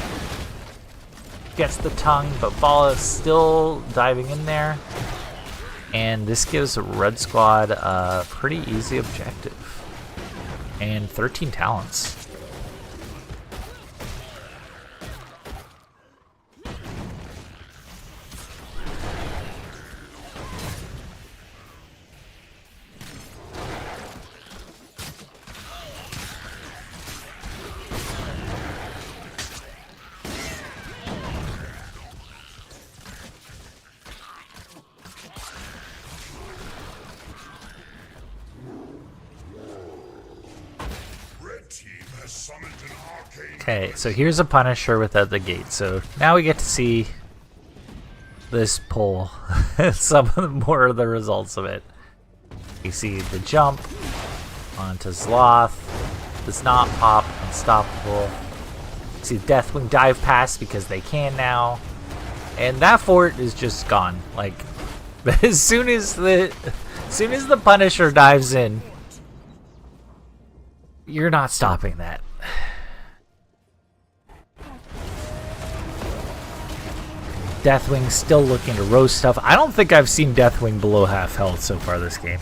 gets the tongue, but Vala is still diving in there. And this gives Red Squad a pretty easy objective. And 13 talents. Okay, so here's a Punisher without the gate. So now we get to see this pull, some of the more of the results of it. You see the jump onto Zloth, does not pop, unstoppable. You see Deathwing dive past because they can now, and that fort is just gone. Like as soon as the Punisher dives in, you're not stopping that. Deathwing still looking to roast stuff. I don't think I've seen Deathwing below half health so far this game.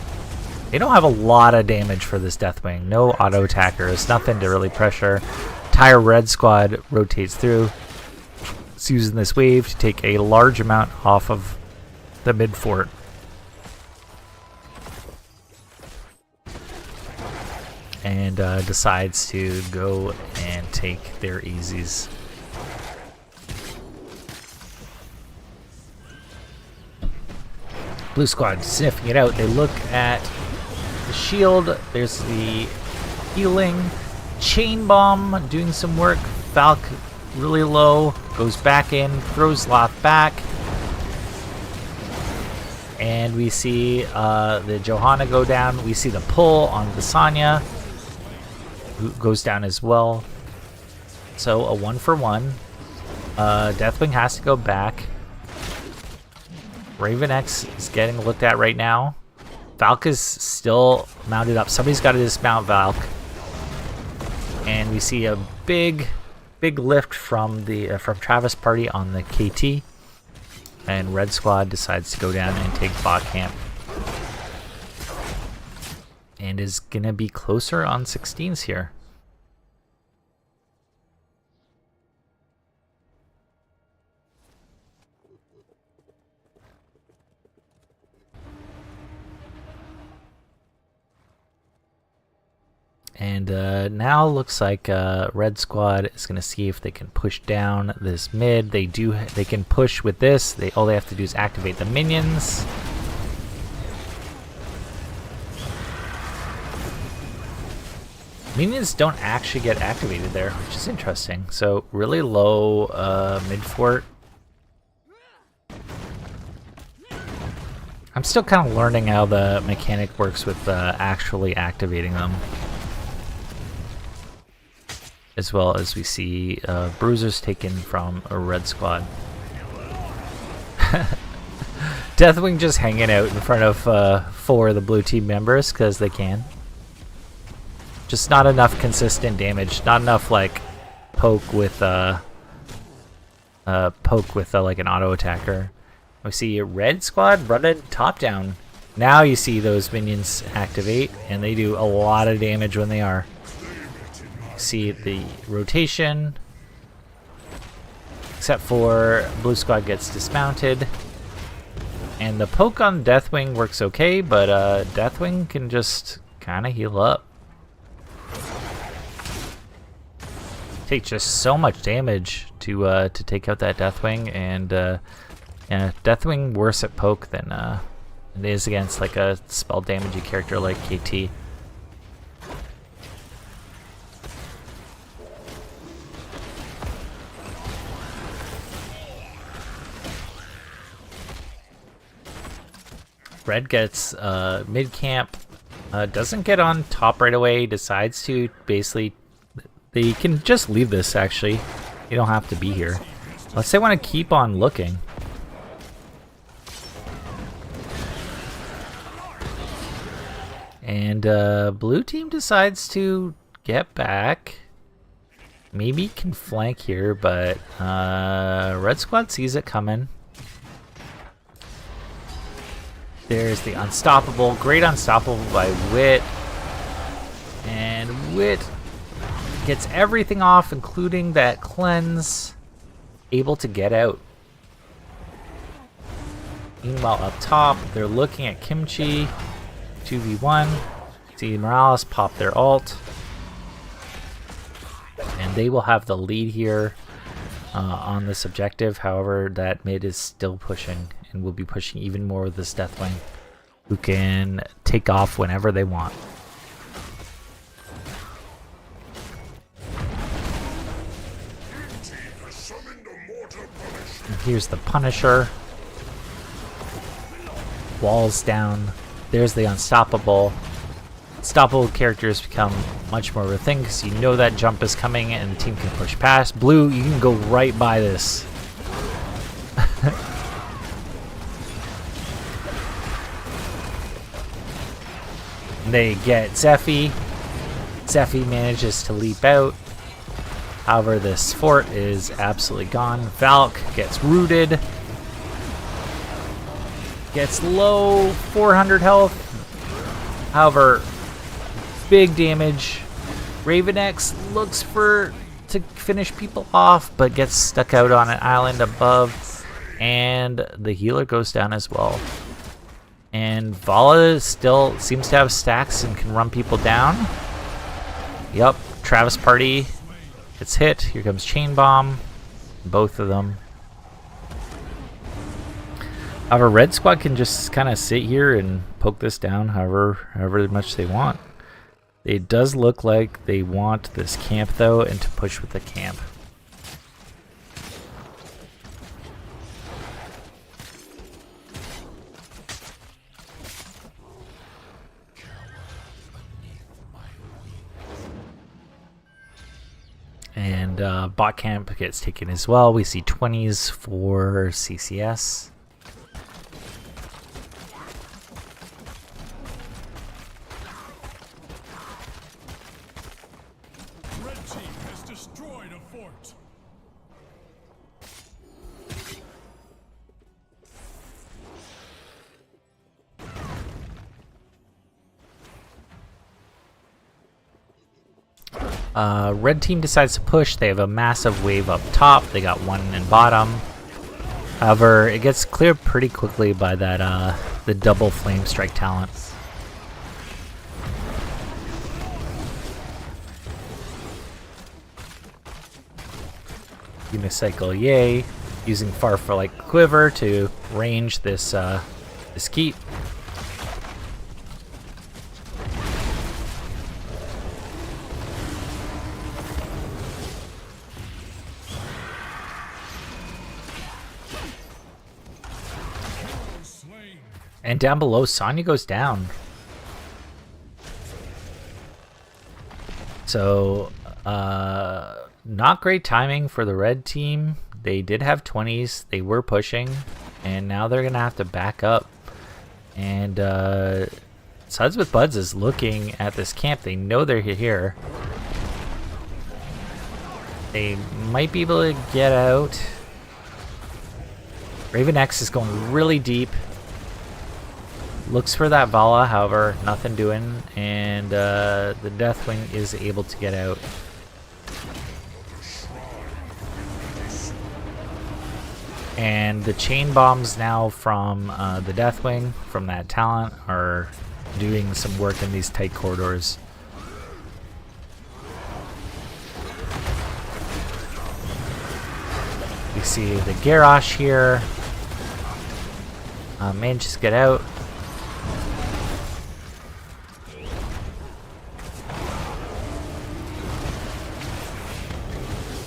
They don't have a lot of damage for this Deathwing. No auto attackers, nothing to really pressure. Entire Red Squad rotates through. It's using this wave to take a large amount off of the mid fort. And decides to go and take their easies. Blue Squad sniffing it out. They look at the shield. There's the healing. Chain Bomb doing some work. Falk really low. Goes back in. Throws Loth back. And we see the Johanna go down. We see the pull on the Sanya, who goes down as well. So a 1-for-1. Deathwing has to go back. Raven X is getting looked at right now. Valk is still mounted up. Somebody's got to dismount Valk. And we see a big lift from the Travis Party on the KT. And Red Squad decides to go down and take bot camp. And is going to be closer on 16s here. And now looks like Red Squad is going to see if they can push down this mid. They can push with this. All they have to do is activate the minions. Minions don't actually get activated there, which is interesting. So really low mid fort. I'm still kind of learning how the mechanic works with actually activating them. As well as we see bruisers taken from a Red Squad. Deathwing just hanging out in front of 4 of the blue team members because they can. Just not enough consistent damage. Not enough like poke with like an auto attacker. We see a Red Squad running top down. Now you see those minions activate, and they do a lot of damage when they are. See the rotation, except for Blue Squad gets dismounted, and the poke on Deathwing works okay, but Deathwing can just kind of heal up. Takes just so much damage to take out that Deathwing, and Deathwing worse at poke than it is against like a spell damagey character like KT. Red gets mid camp, doesn't get on top right away, decides to basically, they can just leave this actually, you don't have to be here. Unless they want to keep on looking. And blue team decides to get back. Maybe can flank here, but Red Squad sees it coming. There's the Unstoppable. Great Unstoppable by Wit. And Wit gets everything off, including that cleanse. Able to get out. Meanwhile, up top, they're looking at Kimchi. 2v1. See Morales pop their ult. And they will have the lead here on this objective. However, that mid is still pushing and will be pushing even more with this Deathwing, who can take off whenever they want. And here's the Punisher. Walls down. There's the Unstoppable. Unstoppable characters become much more of a thing because you know that jump is coming and the team can push past. Blue, you can go right by this. They get Zephy. Zephy manages to leap out. However, this fort is absolutely gone. Valk gets rooted. Gets low, 400 health. However, big damage. Raven X looks to finish people off, but gets stuck out on an island above. And the healer goes down as well. And Vala still seems to have stacks and can run people down. Yup, Travis Party gets hit. Here comes Chain Bomb. Both of them. However, Red Squad can just kind of sit here and poke this down however much they want. It does look like they want this camp though, and to push with the camp. And bot camp gets taken as well. We see 20s for CCS. Red team has destroyed a fort. Red team decides to push. They have a massive wave up top. They got one in bottom. However, it gets cleared pretty quickly by that the double flame strike talent. Unicycle Yay using Farflight Quiver to range this this keep. And down below, Sonya goes down. So, not great timing for the red team. They did have 20s. They were pushing. And now they're going to have to back up. And Suds with Buds is looking at this camp. They know they're here. They might be able to get out. Raven X is going really deep. Looks for that Vala, however, nothing doing, and the Deathwing is able to get out. And the chain bombs now from the Deathwing, from that talent, are doing some work in these tight corridors. We see the Garrosh here. Manages to get out.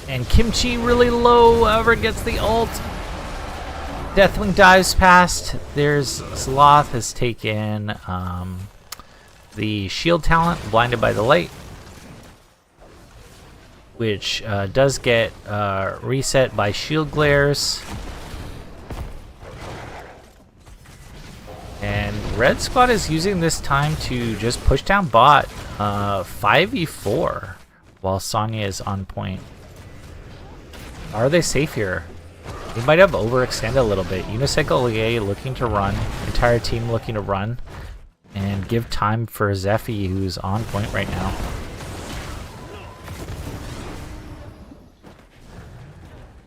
And Kimchi really low, however gets the ult. Deathwing dives past. There's Sloth has taken the shield talent, blinded by the light, which does get reset by shield glares. And Red Squad is using this time to just push down bot 5v4 while Sonya is on point. Are they safe here? They might have overextended a little bit. Unicycle Lier looking to run into entire team looking to run and give time for Zephy, who's on point right now.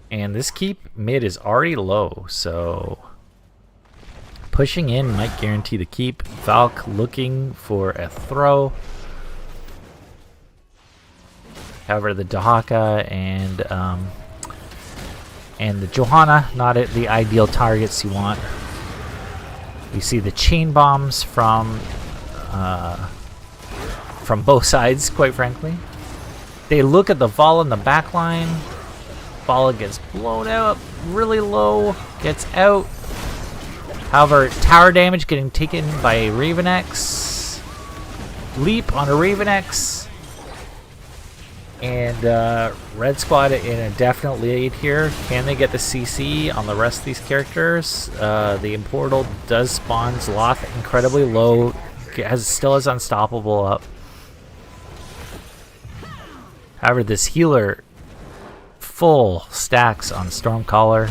And this keep mid is already low, so pushing in might guarantee the keep. Valk looking for a throw. However, the Dahaka and the Johanna, not at the ideal targets you want. We see the chain bombs from both sides, quite frankly. They look at the Vala in the back line. Vala gets blown out really low, gets out. However, tower damage getting taken by a Raven X. Leap on a Raven X. And Red Squad in a definite lead here. Can they get the CC on the rest of these characters? The Importal does spawn Zloth incredibly low. Still has Unstoppable up. However, this healer full stacks on Stormcaller.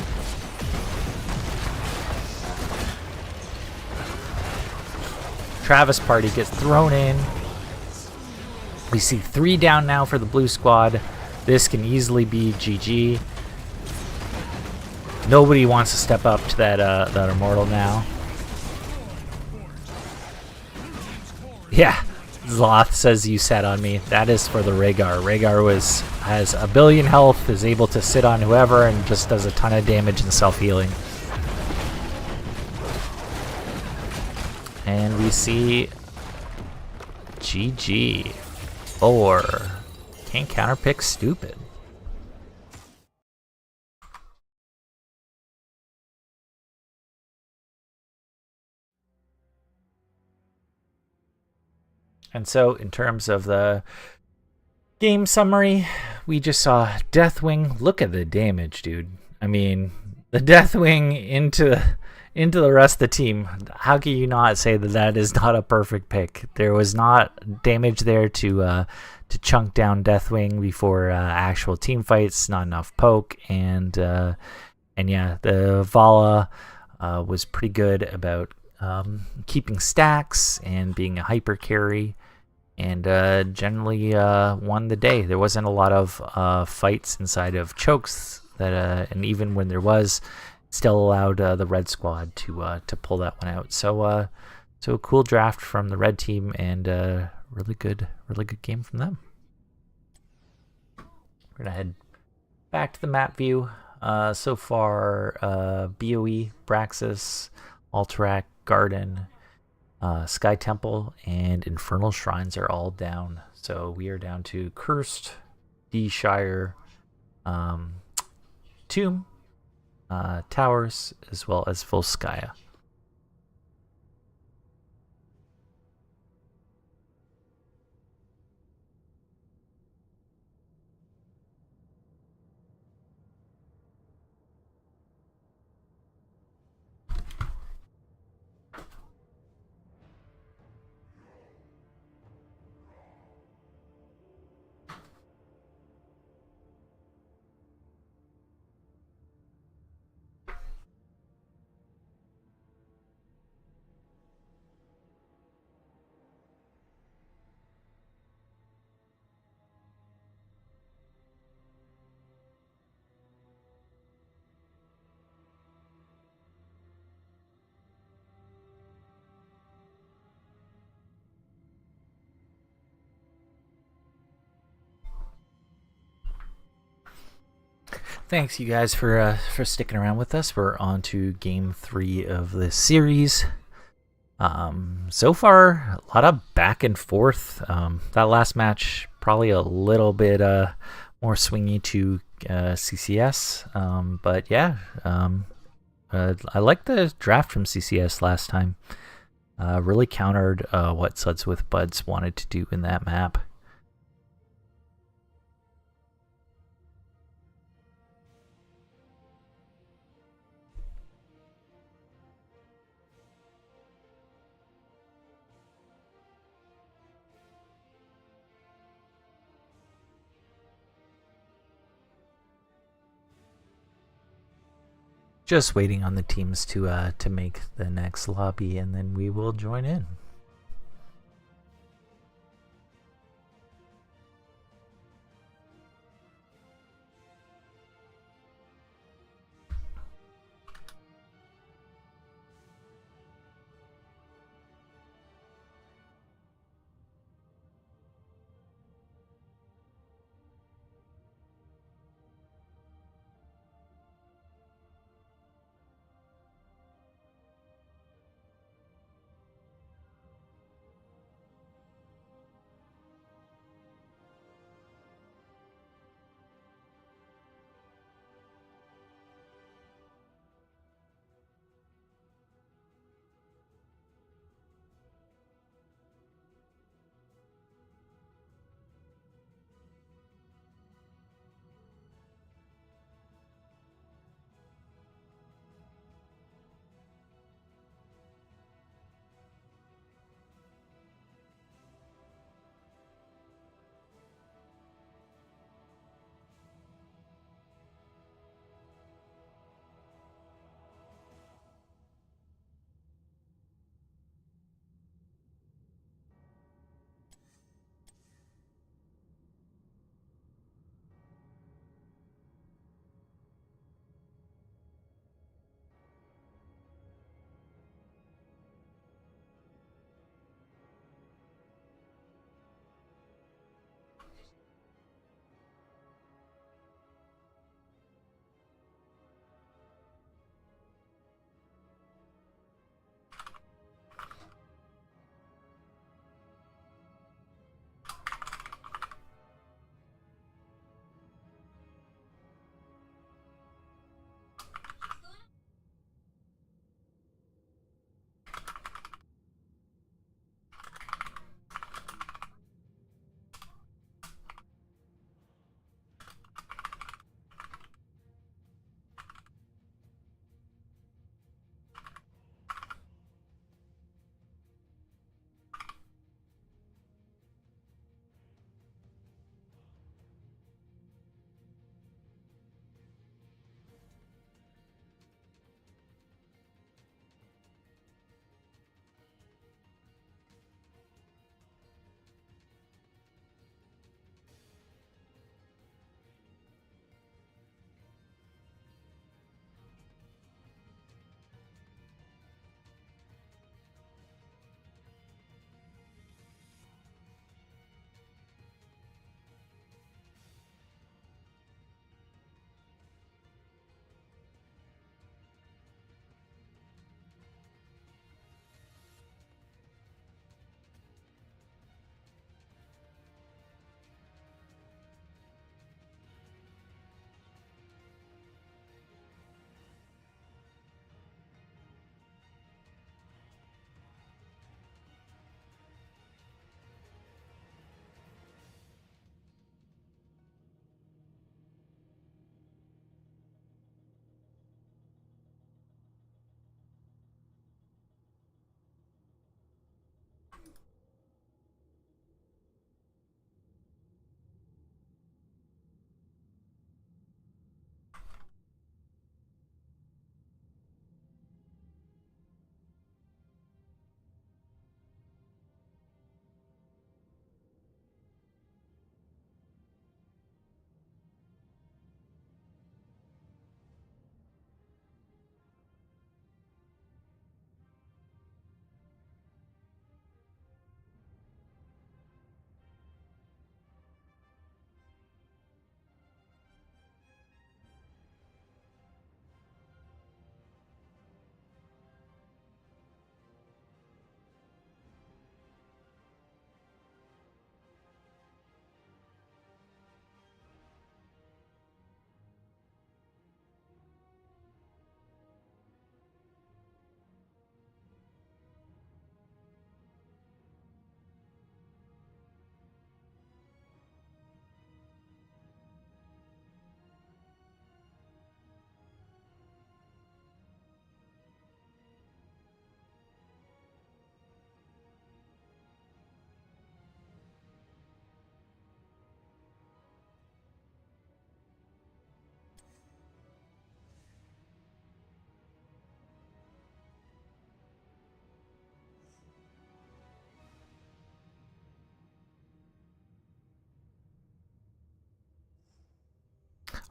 Travis party gets thrown in. We see 3 down now for the blue squad. This can easily be GG. Nobody wants to step up to that Immortal now. Yeah, Zloth says you sat on me. That is for the Rhaegar. Rhaegar has a billion health, is able to sit on whoever, and just does a ton of damage and self-healing. And we see GG. Or can't counterpick stupid. And so in terms of the game summary, we just saw Deathwing. Look at the damage, dude. I mean, the Deathwing into the rest of the team. How can you not say that that is not a perfect pick? There was not damage there to chunk down Deathwing before actual team fights. Not enough poke, and yeah, the Vala was pretty good about keeping stacks and being a hyper carry, and generally won the day. There wasn't a lot of fights inside of chokes that, and even when there was, still allowed the red squad to pull that one out. So a cool draft from the red team, and really good game from them. We're gonna head back to the map view. So far, BOE, Braxis, Alterac, Garden, Sky Temple, and Infernal Shrines are all down. So we are down to Cursed, D-Shire, Tomb, Towers, as well as Volskaya. Thanks, you guys, for sticking around with us. We're on to Game 3 of the series. So far, a lot of back and forth. That last match, probably a little bit more swingy to CCS. But yeah, I like the draft from CCS last time. Really countered what Suds with Buds wanted to do in that map. Just waiting on the teams to make the next lobby, and then we will join in.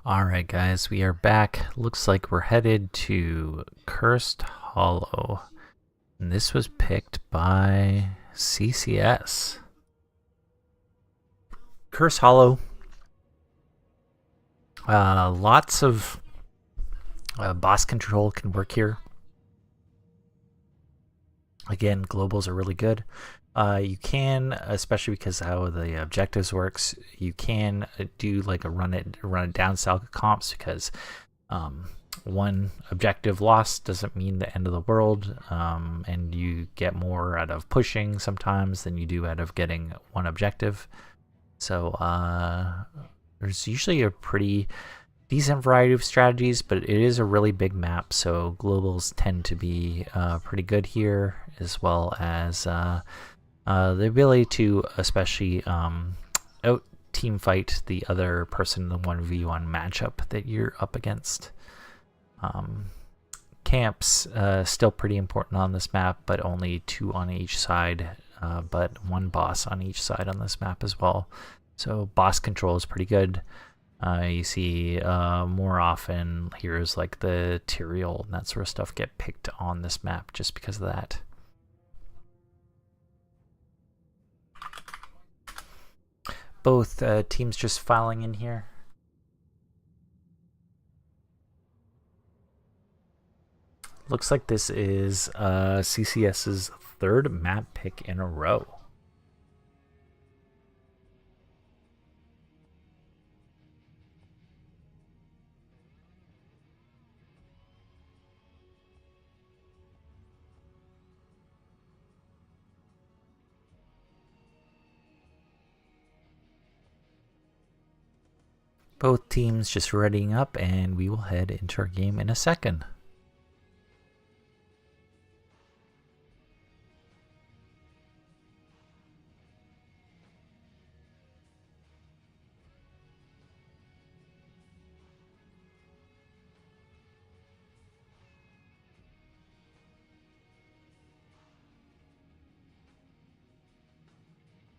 Alright guys, we are back. Looks like we're headed to Cursed Hollow. And this was picked by CCS. Cursed Hollow. Lots of boss control can work here. Again, globals are really good. You can, especially because how the objectives works, you can do like a run it down style comps, because one objective lost doesn't mean the end of the world, and you get more out of pushing sometimes than you do out of getting one objective. So there's usually a pretty decent variety of strategies, but it is a really big map, so globals tend to be pretty good here, as well as the ability to especially out team fight the other person in the 1v1 matchup that you're up against. Camps still pretty important on this map, but only 2 on each side, but 1 boss on each side on this map as well. So boss control is pretty good. You see more often heroes like the Tyrael and that sort of stuff get picked on this map just because of that. Both teams just filing in here. Looks like this is CCS's 3rd map pick in a row. Both teams just readying up, and we will head into our game in a second.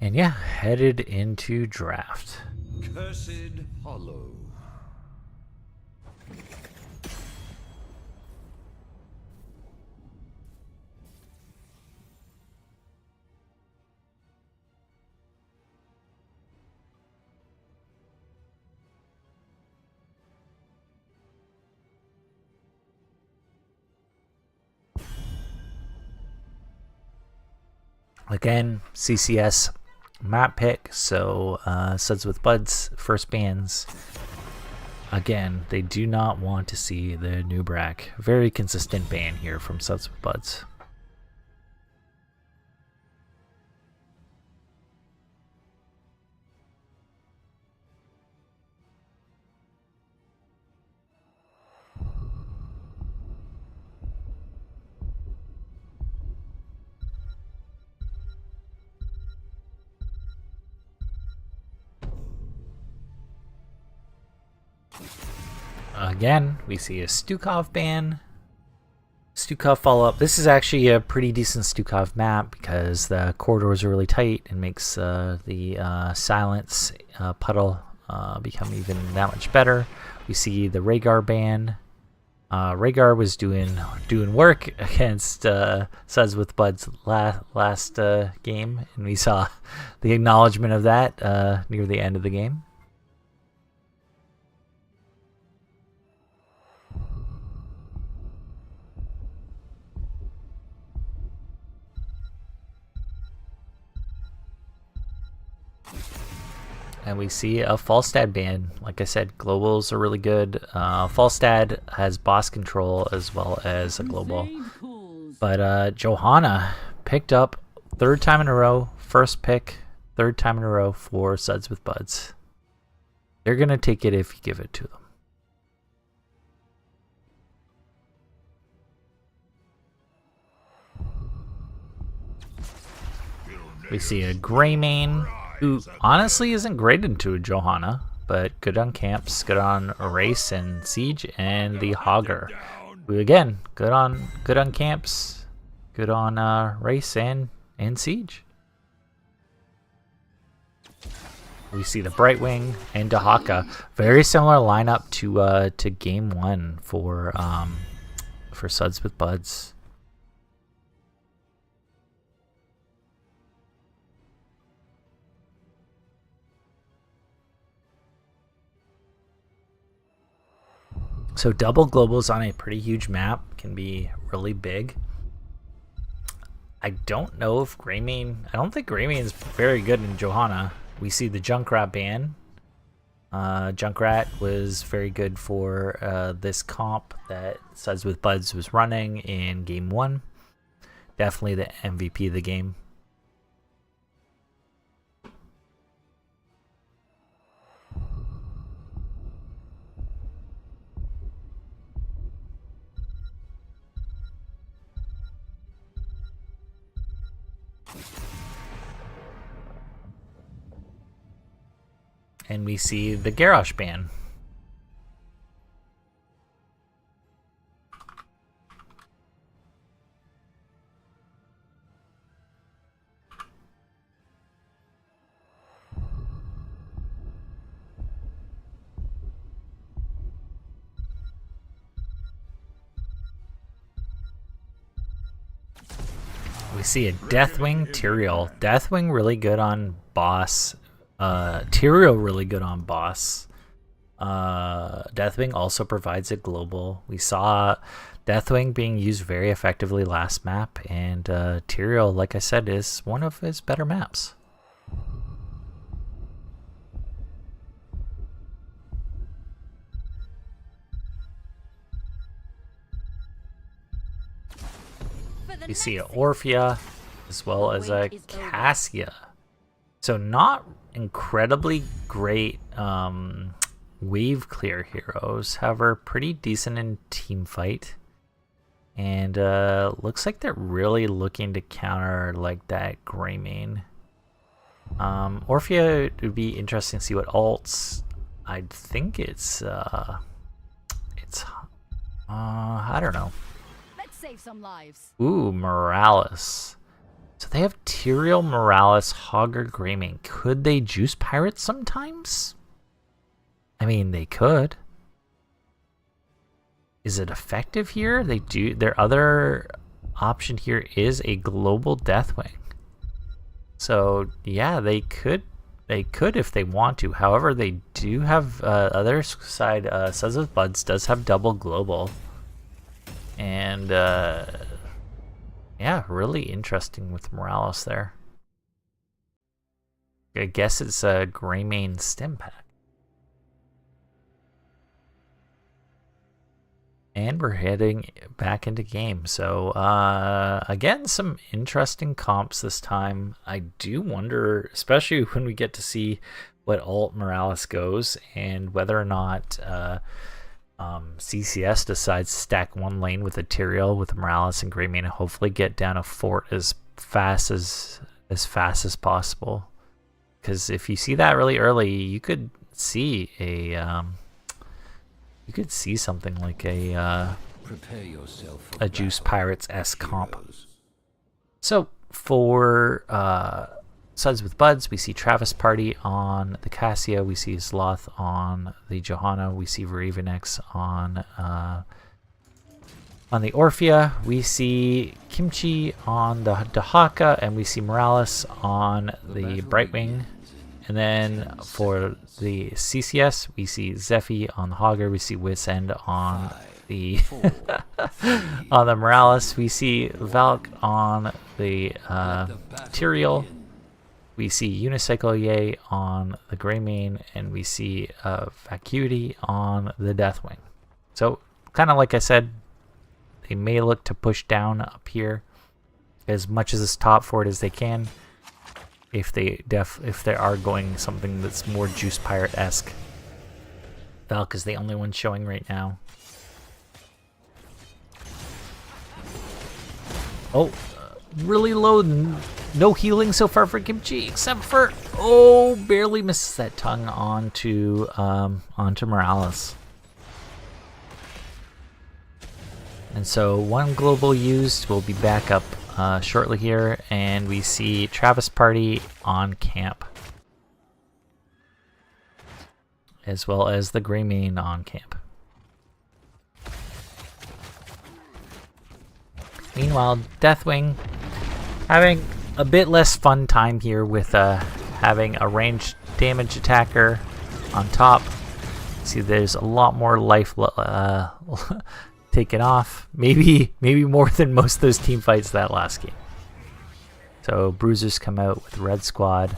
And yeah, headed into draft. Cursed Hollow. Again, CCS map pick, so Suds with Buds, first bans. Again, they do not want to see the new Brack. Very consistent ban here from Suds with Buds. Again, we see a Stukov ban. Stukov follow-up. This is actually a pretty decent Stukov map because the corridors are really tight and makes the silence puddle become even that much better. We see the Rhaegar ban. Rhaegar was doing work against Suds with Buds last game, and we saw the acknowledgement of that near the end of the game. And we see a Falstad ban. Like I said, globals are really good. Falstad has boss control as well as a global. But Johanna picked up 3rd time in a row, first pick, 3rd time in a row for Suds with Buds. They're going to take it if you give it to them. We see a Greymane, who honestly isn't great into a Johanna, but good on camps, good on Erase and Siege, and the Hogger, who again good on camps, good on Race and Siege. we see the Brightwing and Dahaka. Very similar lineup to game 1 for Suds with Buds. So double globals on a pretty huge map can be really big. I don't know if Greymane... I don't think Greymane is very good in Johanna. We see the Junkrat ban. Junkrat was very good for this comp that Suds with Buds was running in game 1. Definitely the MVP of the game. And we see the Garrosh ban. We see a Deathwing Tyrael. Deathwing really good on boss. Tyrael really good on boss. Deathwing also provides a global. We saw Deathwing being used very effectively last map, and Tyrael, like I said, is one of his better maps. We see a Orphea as well as a Cassia. So not incredibly great wave clear heroes, however pretty decent in team fight. And looks like they're really looking to counter like that Greymane. Orphea, it would be interesting to see what ults. I think it's I don't know. Let's save some lives. Ooh, Morales. So they have Tyrael, Morales, Hogger, Greymane. Could they juice pirates sometimes? I mean, they could. Is it effective here? They do. Their other option here is a global Deathwing. So yeah, they could. They could if they want to. However, they do have other side. Suds with Buds does have double global, and yeah, really interesting with Morales there. I guess it's a Greymane stim pack. And we're heading back into game. So again, some interesting comps this time. I do wonder, especially when we get to see what alt Morales goes and whether or not CCS decides to stack one lane with a Tyrael with Morales and Greymane and hopefully get down a fort as fast as possible. Because if you see that really early, you could see a something like a Juice Pirates S comp. So for Suds with Buds, we see Travis Party on the Cassia, we see Sloth on the Johanna, we see Ravenex on the Orphea, we see Kimchi on the Dahaka, and we see Morales on the Brightwing. And then for the CCS, we see Zephy on the Hogger, we see Witsend on the on the Morales, we see Valk on the Tyrael, we see Unicycle Ye on the Greymane, and we see Vacuity on the Deathwing. So kind of like I said, they may look to push down up here as much as this top fort as they can. If they are going something that's more Juice Pirate-esque. Valk is the only one showing right now. Oh, really low. No healing so far for Kimchi, except for barely misses that tongue onto Morales. And so one global used will be back up shortly here, and we see Travis Party on camp. as well as the Greymane on camp. Meanwhile, Deathwing having a bit less fun time here with having a ranged damage attacker on top. See, there's a lot more life taken off. Maybe more than most of those team fights that last game. So Bruisers come out with Red Squad.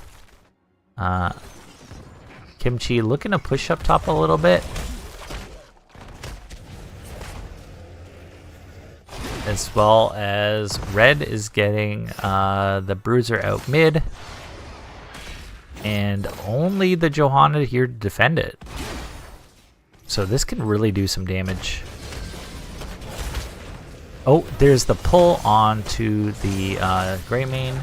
Kimchi looking to push up top a little bit. As well as Red is getting the Bruiser out mid. And only the Johanna here to defend it. So this can really do some damage. Oh, there's the pull onto the Greymane.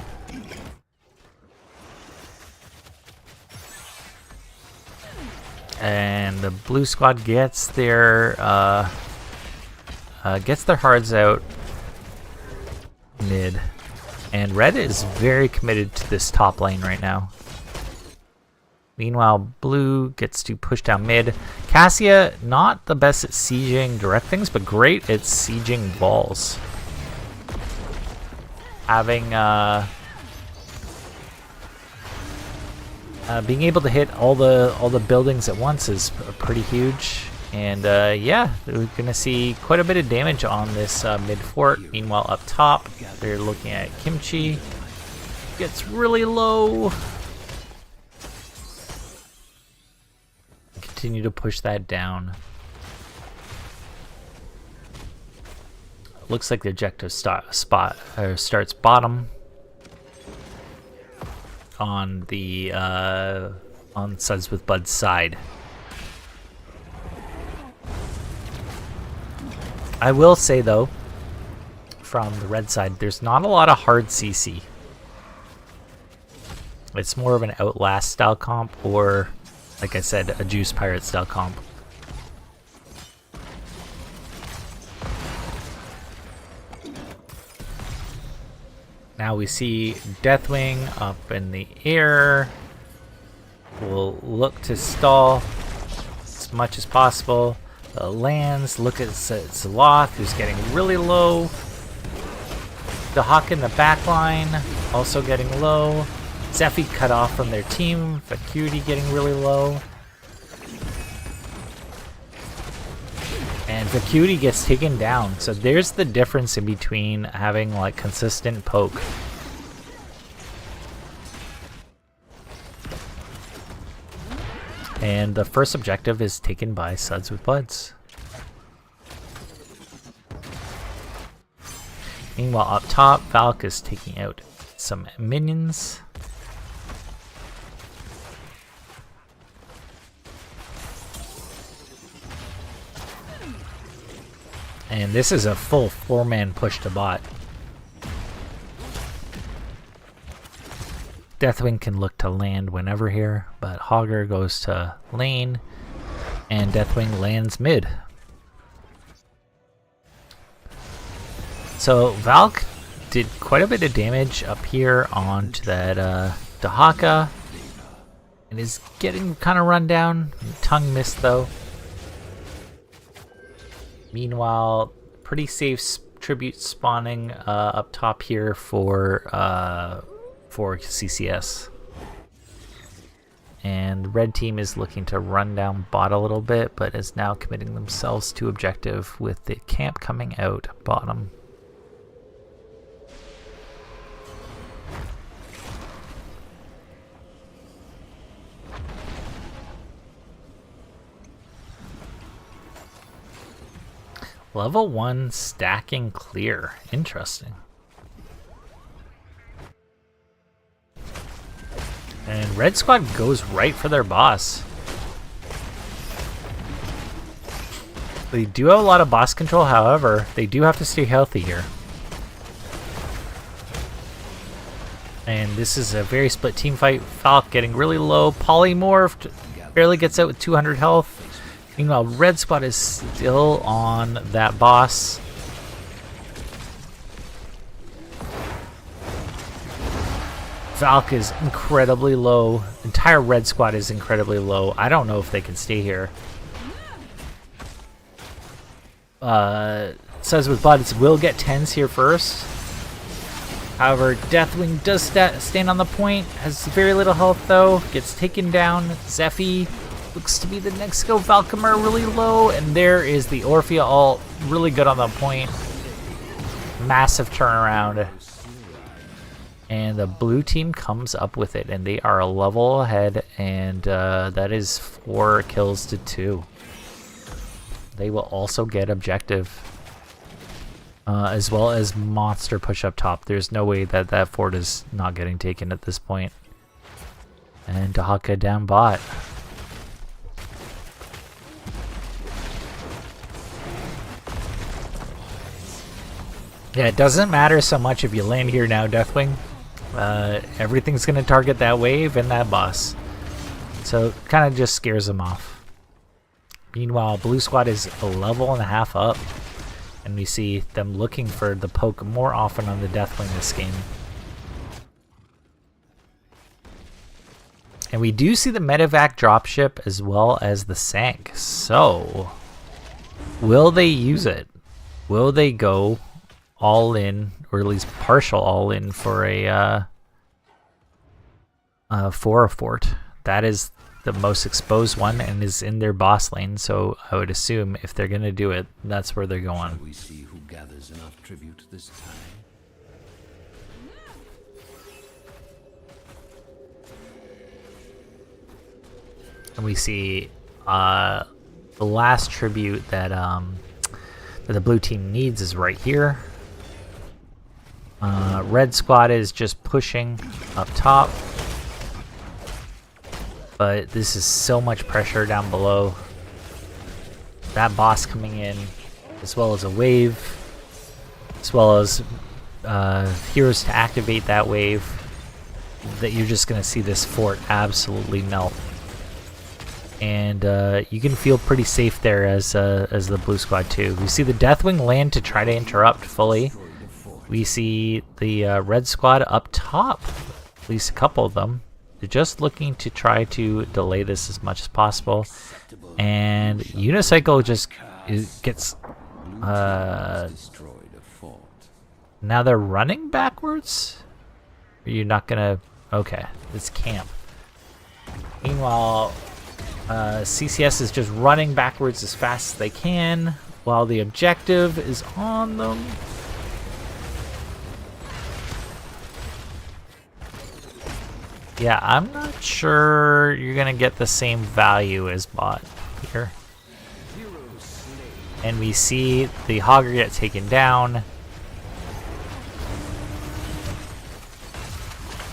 And the blue squad gets their hearts out mid. And red is very committed to this top lane right now. Meanwhile, blue gets to push down mid. Cassia, not the best at sieging direct things, but great at sieging balls. Having being able to hit all the buildings at once is pretty huge. And yeah, we're gonna see quite a bit of damage on this mid fort. Meanwhile, up top, they're looking at Kimchi. Gets really low. Continue to push that down. Looks like the objective starts bottom on the on Suds with Bud's side. I will say though, from the red side, there's not a lot of hard CC. It's more of an Outlast style comp, or like I said, a Juice Pirate style comp. Now we see Deathwing up in the air. We'll look to stall as much as possible. Lands, look at Zaloth, who's getting really low. The Hawk in the back line, also getting low. Zephy cut off from their team. Vacuity getting really low. And Vacuity gets taken down. So there's the difference in between having like consistent poke. And the first objective is taken by Suds with Buds. Meanwhile, up top, Valk is taking out some minions. And this is a full 4-man push to bot. Deathwing can look to land whenever here, but Hogger goes to lane, and Deathwing lands mid. So Valk did quite a bit of damage up here onto that Dahaka, and is getting kind of run down. Tongue missed though. Meanwhile, pretty safe tribute spawning up top here for CCS. And red team is looking to run down bot a little bit, but is now committing themselves to objective with the camp coming out bottom. Level 1 stacking clear. Interesting. And red squad goes right for their boss. They do have a lot of boss control, however, they do have to stay healthy here. And this is a very split team fight. Falk getting really low. Polymorphed. Barely gets out with 200 health. Meanwhile, red squad is still on that boss. Valk is incredibly low. Entire red squad is incredibly low. I don't know if they can stay here. Says with Buds will get 10s here first. However, Deathwing does stand on the point. Has very little health though. Gets taken down. Zephy looks to be the next go. Valkymer really low. And there is the Orphea ult. Really good on the point. Massive turnaround. And the blue team comes up with it. And they are a level ahead. And that is 4 kills to 2. They will also get objective. As well as monster push up top. There's no way that that fort is not getting taken at this point. And Dahaka down bot. Yeah, it doesn't matter so much if you land here now, Deathwing. Everything's going to target that wave and that boss. So it kind of just scares them off. Meanwhile, blue squad is a level and a half up. And we see them looking for the poke more often on the Deathwing this game. And we do see the medevac dropship as well as the Sank. So, will they use it? Will they go all in, or at least partial all in for a fort? That is the most exposed one and is in their boss lane, so I would assume if they're gonna do it, that's where they're going. Shall we see who gathers enough tribute this time? And we see the last tribute that that the blue team needs is right here. Red squad is just pushing up top. But this is so much pressure down below. That boss coming in, as well as a wave, as well as heroes to activate that wave, that you're just going to see this fort absolutely melt. And you can feel pretty safe there as the blue squad too. We see the Deathwing land to try to interrupt fully. We see the red squad up top, at least a couple of them. They're just looking to try to delay this as much as possible. And Unicycle just gets... now they're running backwards? Are you not gonna... Okay, it's camp. Meanwhile, CCS is just running backwards as fast as they can, while the objective is on them. Yeah, I'm not sure you're gonna get the same value as bot here. And we see the Hogger get taken down.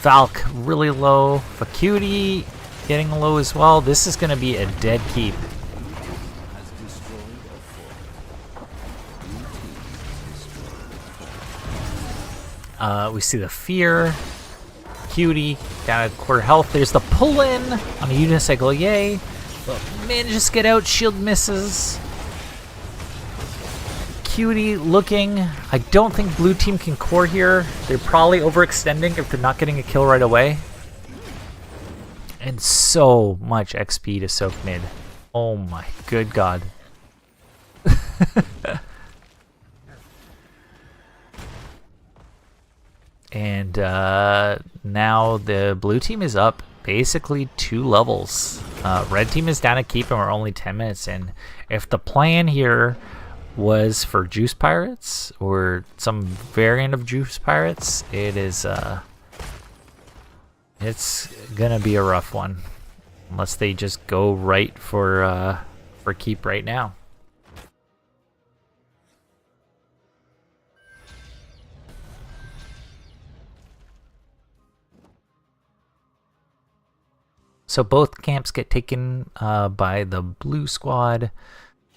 Valk really low. Vacuity getting low as well. This is gonna be a dead keep. We see the Fear. Cutie down at quarter health. There's the pull in on a unicycle. Yay! But manages to get out. Shield misses. Cutie looking. I don't think blue team can core here. They're probably overextending if they're not getting a kill right away. And so much XP to soak mid. Oh my good god. And now the blue team is up basically 2 levels. Red team is down a keep and we're only 10 minutes in. If the plan here was for Juice Pirates or some variant of Juice Pirates, it is it's gonna be a rough one unless they just go right for keep right now. So both camps get taken by the blue squad.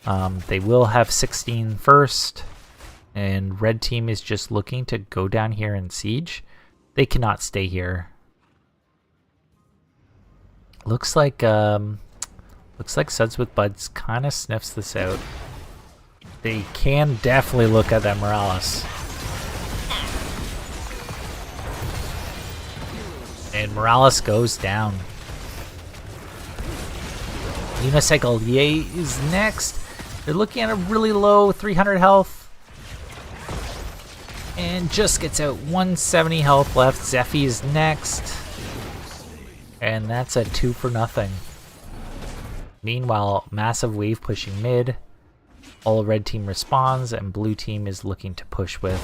They will have 16 first, and red team is just looking to go down here and siege. They cannot stay here. Looks like Suds with Buds kind of sniffs this out. They can definitely look at that Morales. And Morales goes down. Unicycle Ye is next. They're looking at a really low 300 health. And just gets out 170 health left. Zephy is next. And that's a 2 for nothing. Meanwhile, massive wave pushing mid. All red team responds and blue team is looking to push with.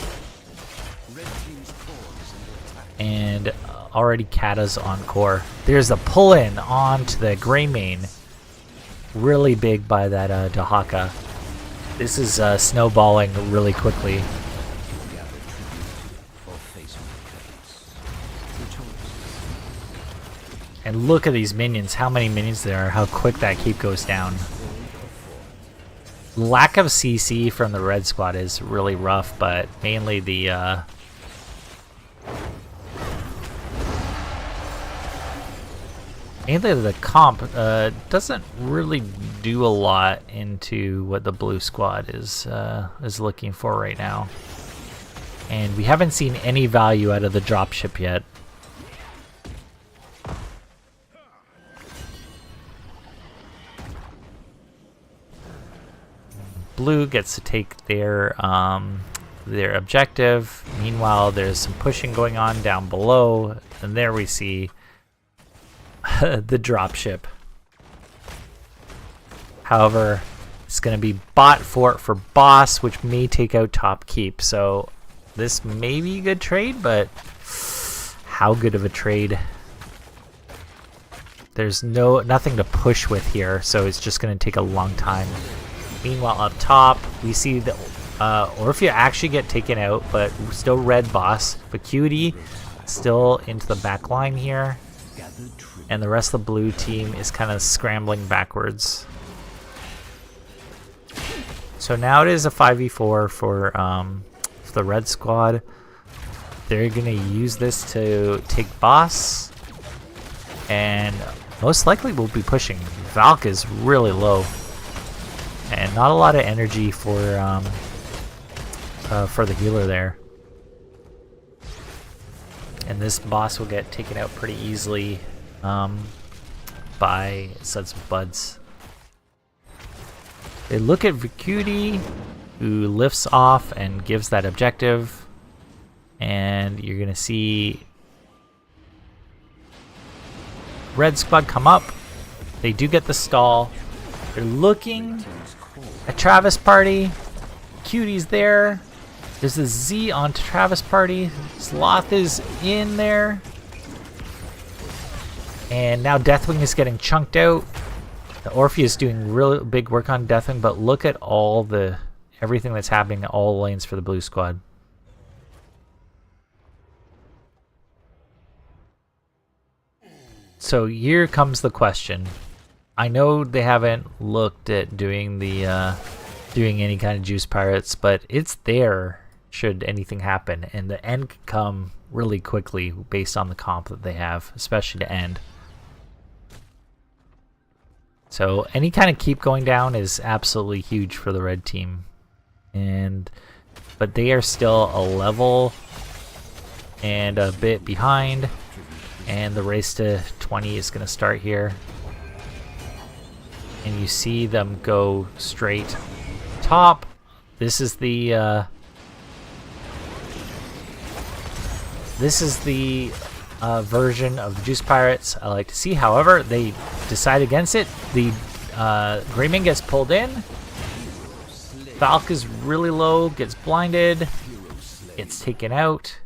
And already Kata's on core. There's a pull in onto the gray main. Really big by that Dahaka. This is snowballing really quickly. And look at these minions, how many minions there are, how quick that keep goes down. Lack of CC from the red squad is really rough, but mainly the comp doesn't really do a lot into what the blue squad is looking for right now. And we haven't seen any value out of the dropship yet. Blue gets to take their objective. Meanwhile, there's some pushing going on down below, and there we see the dropship. However, it's going to be bot fort for boss, which may take out top keep. So this may be a good trade, but how good of a trade? There's nothing to push with here, so it's just going to take a long time. Meanwhile, up top, we see the Orphea actually get taken out, but still red boss. Vacuity still into the back line here. And the rest of the blue team is kind of scrambling backwards. So now it is a 5v4 for the red squad. They're going to use this to take boss. And most likely we'll be pushing. Valk is really low. And not a lot of energy for the healer there. And this boss will get taken out pretty easily by Suds of Buds. They look at Vacuity, who lifts off and gives that objective. And you're going to see red squad come up. They do get the stall. They're looking at Travis Party. Cutie's there. There's a Z on Travis Party. Sloth is in there. And now Deathwing is getting chunked out. The Orphea is doing really big work on Deathwing, but look at everything that's happening in all lanes for the blue squad. So here comes the question. I know they haven't looked at doing any kind of juice pirates, but it's there should anything happen, and the end could come really quickly based on the comp that they have, especially to end. So any kind of keep going down is absolutely huge for the red team, but they are still a level and a bit behind, and the race to 20 is going to start here. And you see them go straight top. This is the version of the Juice Pirates I like to see. However, they decide against it. The Greyman gets pulled in. Valk is really low, gets blinded, gets taken out.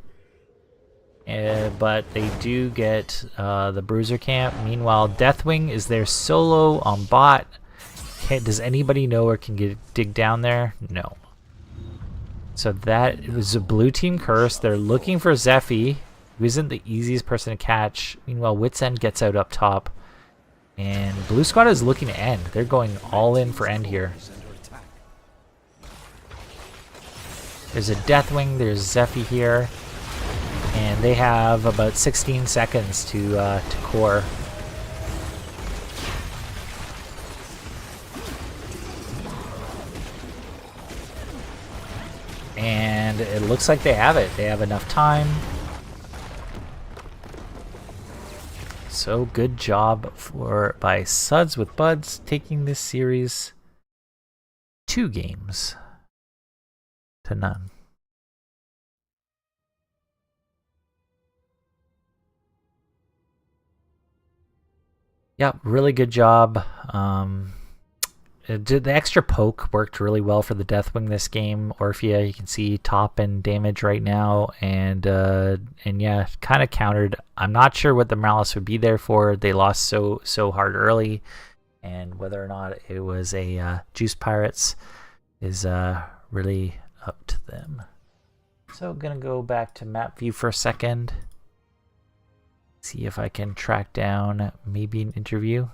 But they do get the Bruiser Camp. Meanwhile, Deathwing is there solo on bot. Does anybody know or can dig down there? No. So that was a blue team curse. They're looking for Zephy, who isn't the easiest person to catch. Meanwhile, Wits End gets out up top. And blue squad is looking to end. They're going all in for end here. There's a Deathwing, there's Zephy here. And they have about 16 seconds to core. And it looks like they have it. They have enough time. So good job by Suds with Buds taking this series 2 games to none. Yep, really good job. The extra poke worked really well for the Deathwing this game. Orphea, you can see top in damage right now, and yeah, kind of countered. I'm not sure what the Malice would be there for. They lost so hard early, and whether or not it was a Juice Pirates is really up to them. So I'm gonna go back to map view for a second. See if I can track down maybe an interview.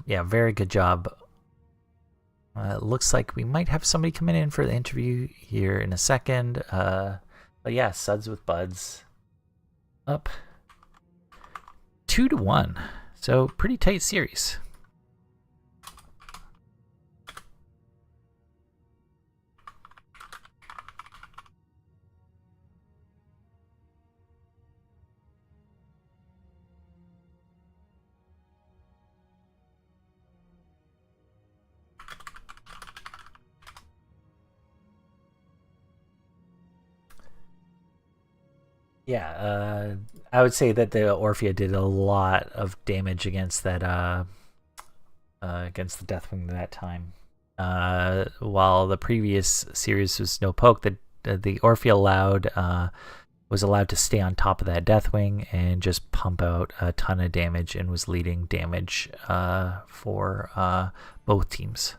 Yeah, very good job. Looks like we might have somebody coming in for the interview here in a second. But yeah, Suds with Buds up 2-1. So pretty tight series. Yeah, I would say that the Orphea did a lot of damage against that against the Deathwing that time. While the previous series was no poke, the Orphea was allowed to stay on top of that Deathwing and just pump out a ton of damage and was leading damage for both teams.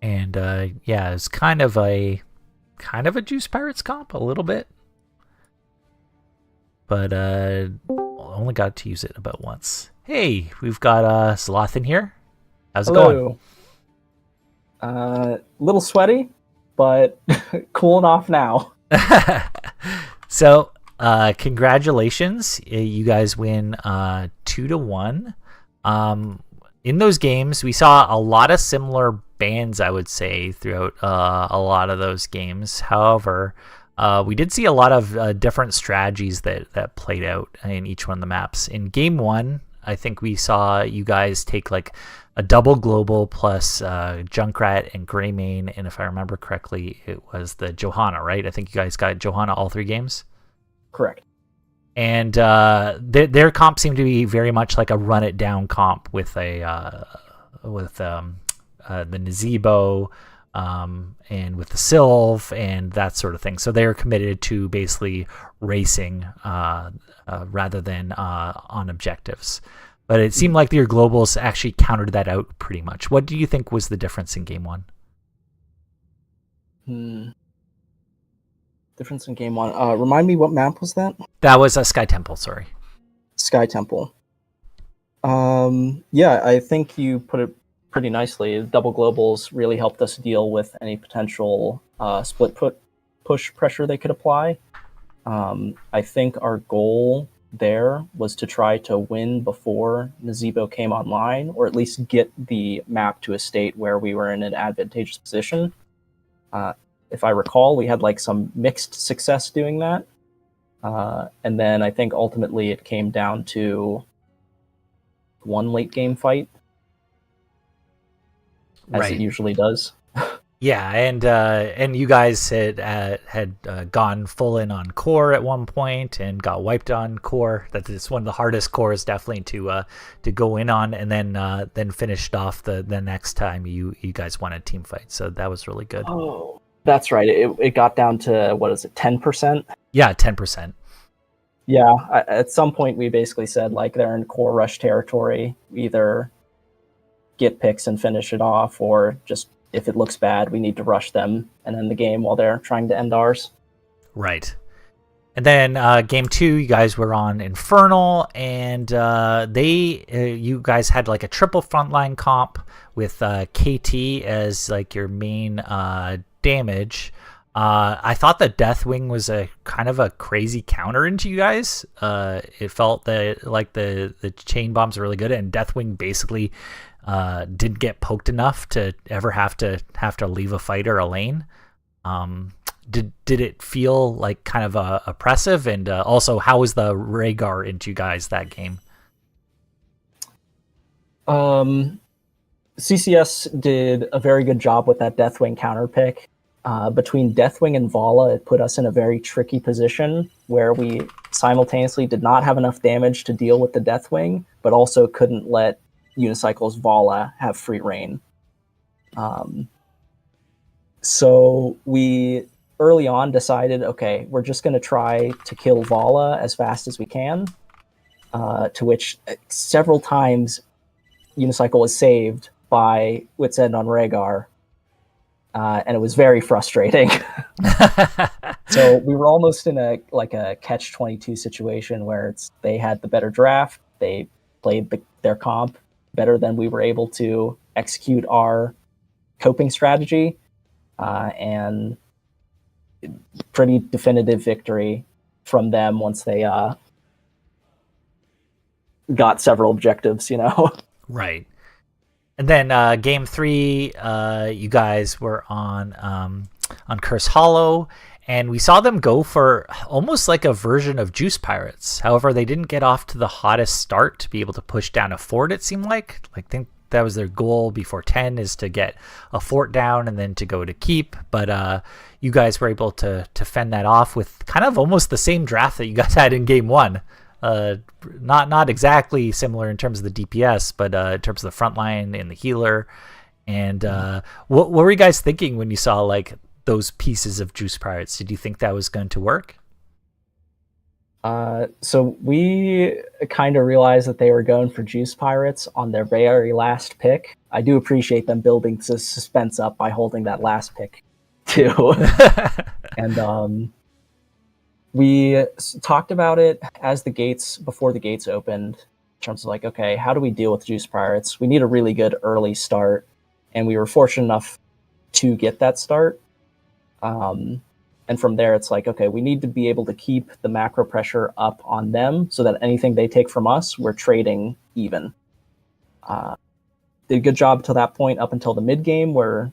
And yeah, it's kind of a Juice Pirates comp a little bit, but only got to use it about once. Hey, we've got Sloth in here. How's it going? Little sweaty, but cooling off now. So, congratulations! You guys win 2-1. In those games, we saw a lot of similar bans, I would say, throughout a lot of those games. However, we did see a lot of different strategies that played out in each one of the maps. In game 1, I think we saw you guys take like a double global plus Junkrat and Greymane, and if I remember correctly, it was the Johanna, right? I think you guys got Johanna all 3 games? Correct. And their comp seemed to be very much like a run it down comp with the Nazebo and with the Sylve and that sort of thing. So they were committed to basically racing rather than on objectives. But it seemed like your globals actually countered that out pretty much. What do you think was the difference in game 1? Difference in game 1. Remind me, what map was that? That was a Sky Temple, sorry. Sky Temple. Yeah, I think you put it pretty nicely. Double globals really helped us deal with any potential split push pressure they could apply. I think our goal there was to try to win before Nazebo came online, or at least get the map to a state where we were in an advantageous position. If I recall, we had like some mixed success doing that. And then I think ultimately it came down to one late game fight, as it usually does. Yeah, and you guys had gone full in on core at one point and got wiped on core. That is one of the hardest cores definitely to go in on, and then finished off the next time you guys won a team fight. So that was really good. Oh, that's right. It got down to, what is it, 10%? Yeah, 10%. Yeah, at some point we basically said, like, they're in core rush territory. Either get picks and finish it off, or just, if it looks bad, we need to rush them and end the game while they're trying to end ours. Right. And then game 2, you guys were on Infernal, and you guys had like a triple frontline comp with KT as like your main damage. I thought the Deathwing was a kind of a crazy counter into you guys. It felt that like the chain bombs are really good, and Deathwing basically didn't get poked enough to ever have to leave a fight or a lane. Did it feel like kind of oppressive? And also, how was the Rhaegar into you guys that game? CCS did a very good job with that Deathwing counterpick. Between Deathwing and Vala, it put us in a very tricky position where we simultaneously did not have enough damage to deal with the Deathwing, but also couldn't let Unicycle's Vala have free reign. So we early on decided, okay, we're just going to try to kill Vala as fast as we can, to which several times Unicycle was saved by Wit's End on Rhaegar, and it was very frustrating. So we were almost in a catch-22 situation where they had the better draft, they played their comp better than we were able to execute our coping strategy, and pretty definitive victory from them once they got several objectives, Right. And then game 3, you guys were on Curse Hollow, and we saw them go for almost like a version of Juice Pirates. However, they didn't get off to the hottest start to be able to push down a fort, it seemed like. I think that was their goal before 10, is to get a fort down and then to go to keep. But you guys were able to fend that off with kind of almost the same draft that you guys had in game 1. Not exactly similar in terms of the DPS, but in terms of the front line and the healer. And what were you guys thinking when you saw like those pieces of Juice Pirates? Did you think that was going to work? So we kind of realized that they were going for Juice Pirates on their very last pick. I do appreciate them building the suspense up by holding that last pick too. And we talked about it before the gates opened, in terms of like, okay, how do we deal with Juice Pirates? We need a really good early start, and we were fortunate enough to get that start. And from there, it's like, okay, we need to be able to keep the macro pressure up on them so that anything they take from us, we're trading even. Did a good job till that point, up until the mid game, where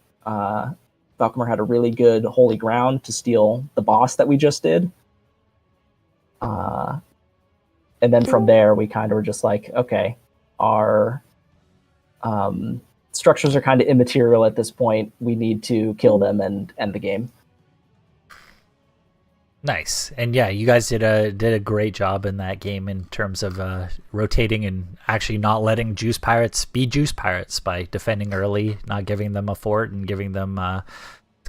Valkymer had a really good holy ground to steal the boss that we just did. And then from there, we kind of were just like, okay, our structures are kind of immaterial at this point. We need to kill them and end the game. Nice. And yeah, you guys did a great job in that game in terms of rotating and actually not letting Juice Pirates be Juice Pirates by defending early, not giving them a fort, and giving them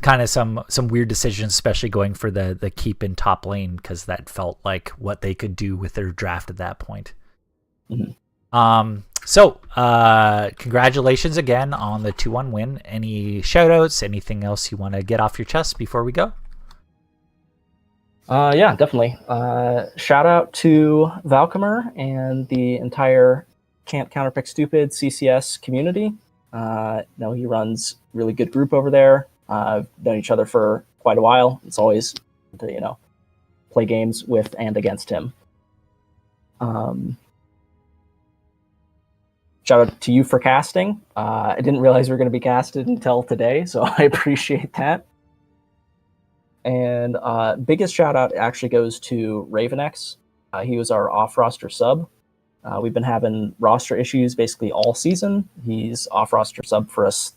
kind of some weird decisions, especially going for the keep in top lane, because that felt like what they could do with their draft at that point. Mm-hmm. So congratulations again on the 2-1 win. Any shout outs, anything else you want to get off your chest before we go? Yeah, definitely. Shout out to Valkymer and the entire Can't Counterpick Stupid CCS community. He runs a really good group over there. Known each other for quite a while. It's always to, play games with and against him. Shout out to you for casting. I didn't realize we were going to be casted until today, so I appreciate that. And biggest shout out actually goes to RavenX. He was our off-roster sub. We've been having roster issues basically all season. He's off-roster sub for us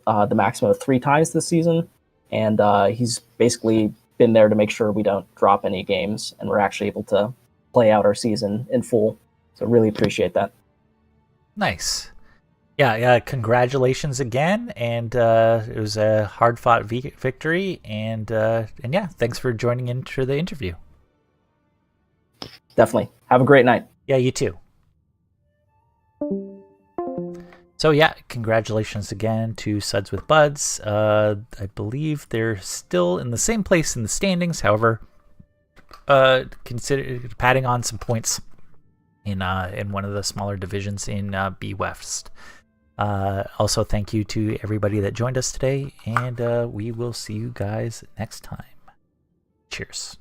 the maximum of 3 times this season. And he's basically been there to make sure we don't drop any games, and we're actually able to play out our season in full. So really appreciate that. Nice. Yeah, congratulations again, and it was a hard-fought victory, and yeah, thanks for joining in for the interview. Definitely. Have a great night. Yeah, you too. So yeah, congratulations again to Suds with Buds. I believe they're still in the same place in the standings. However, consider patting on some points in one of the smaller divisions in B West. Also, thank you to everybody that joined us today, and we will see you guys next time. Cheers.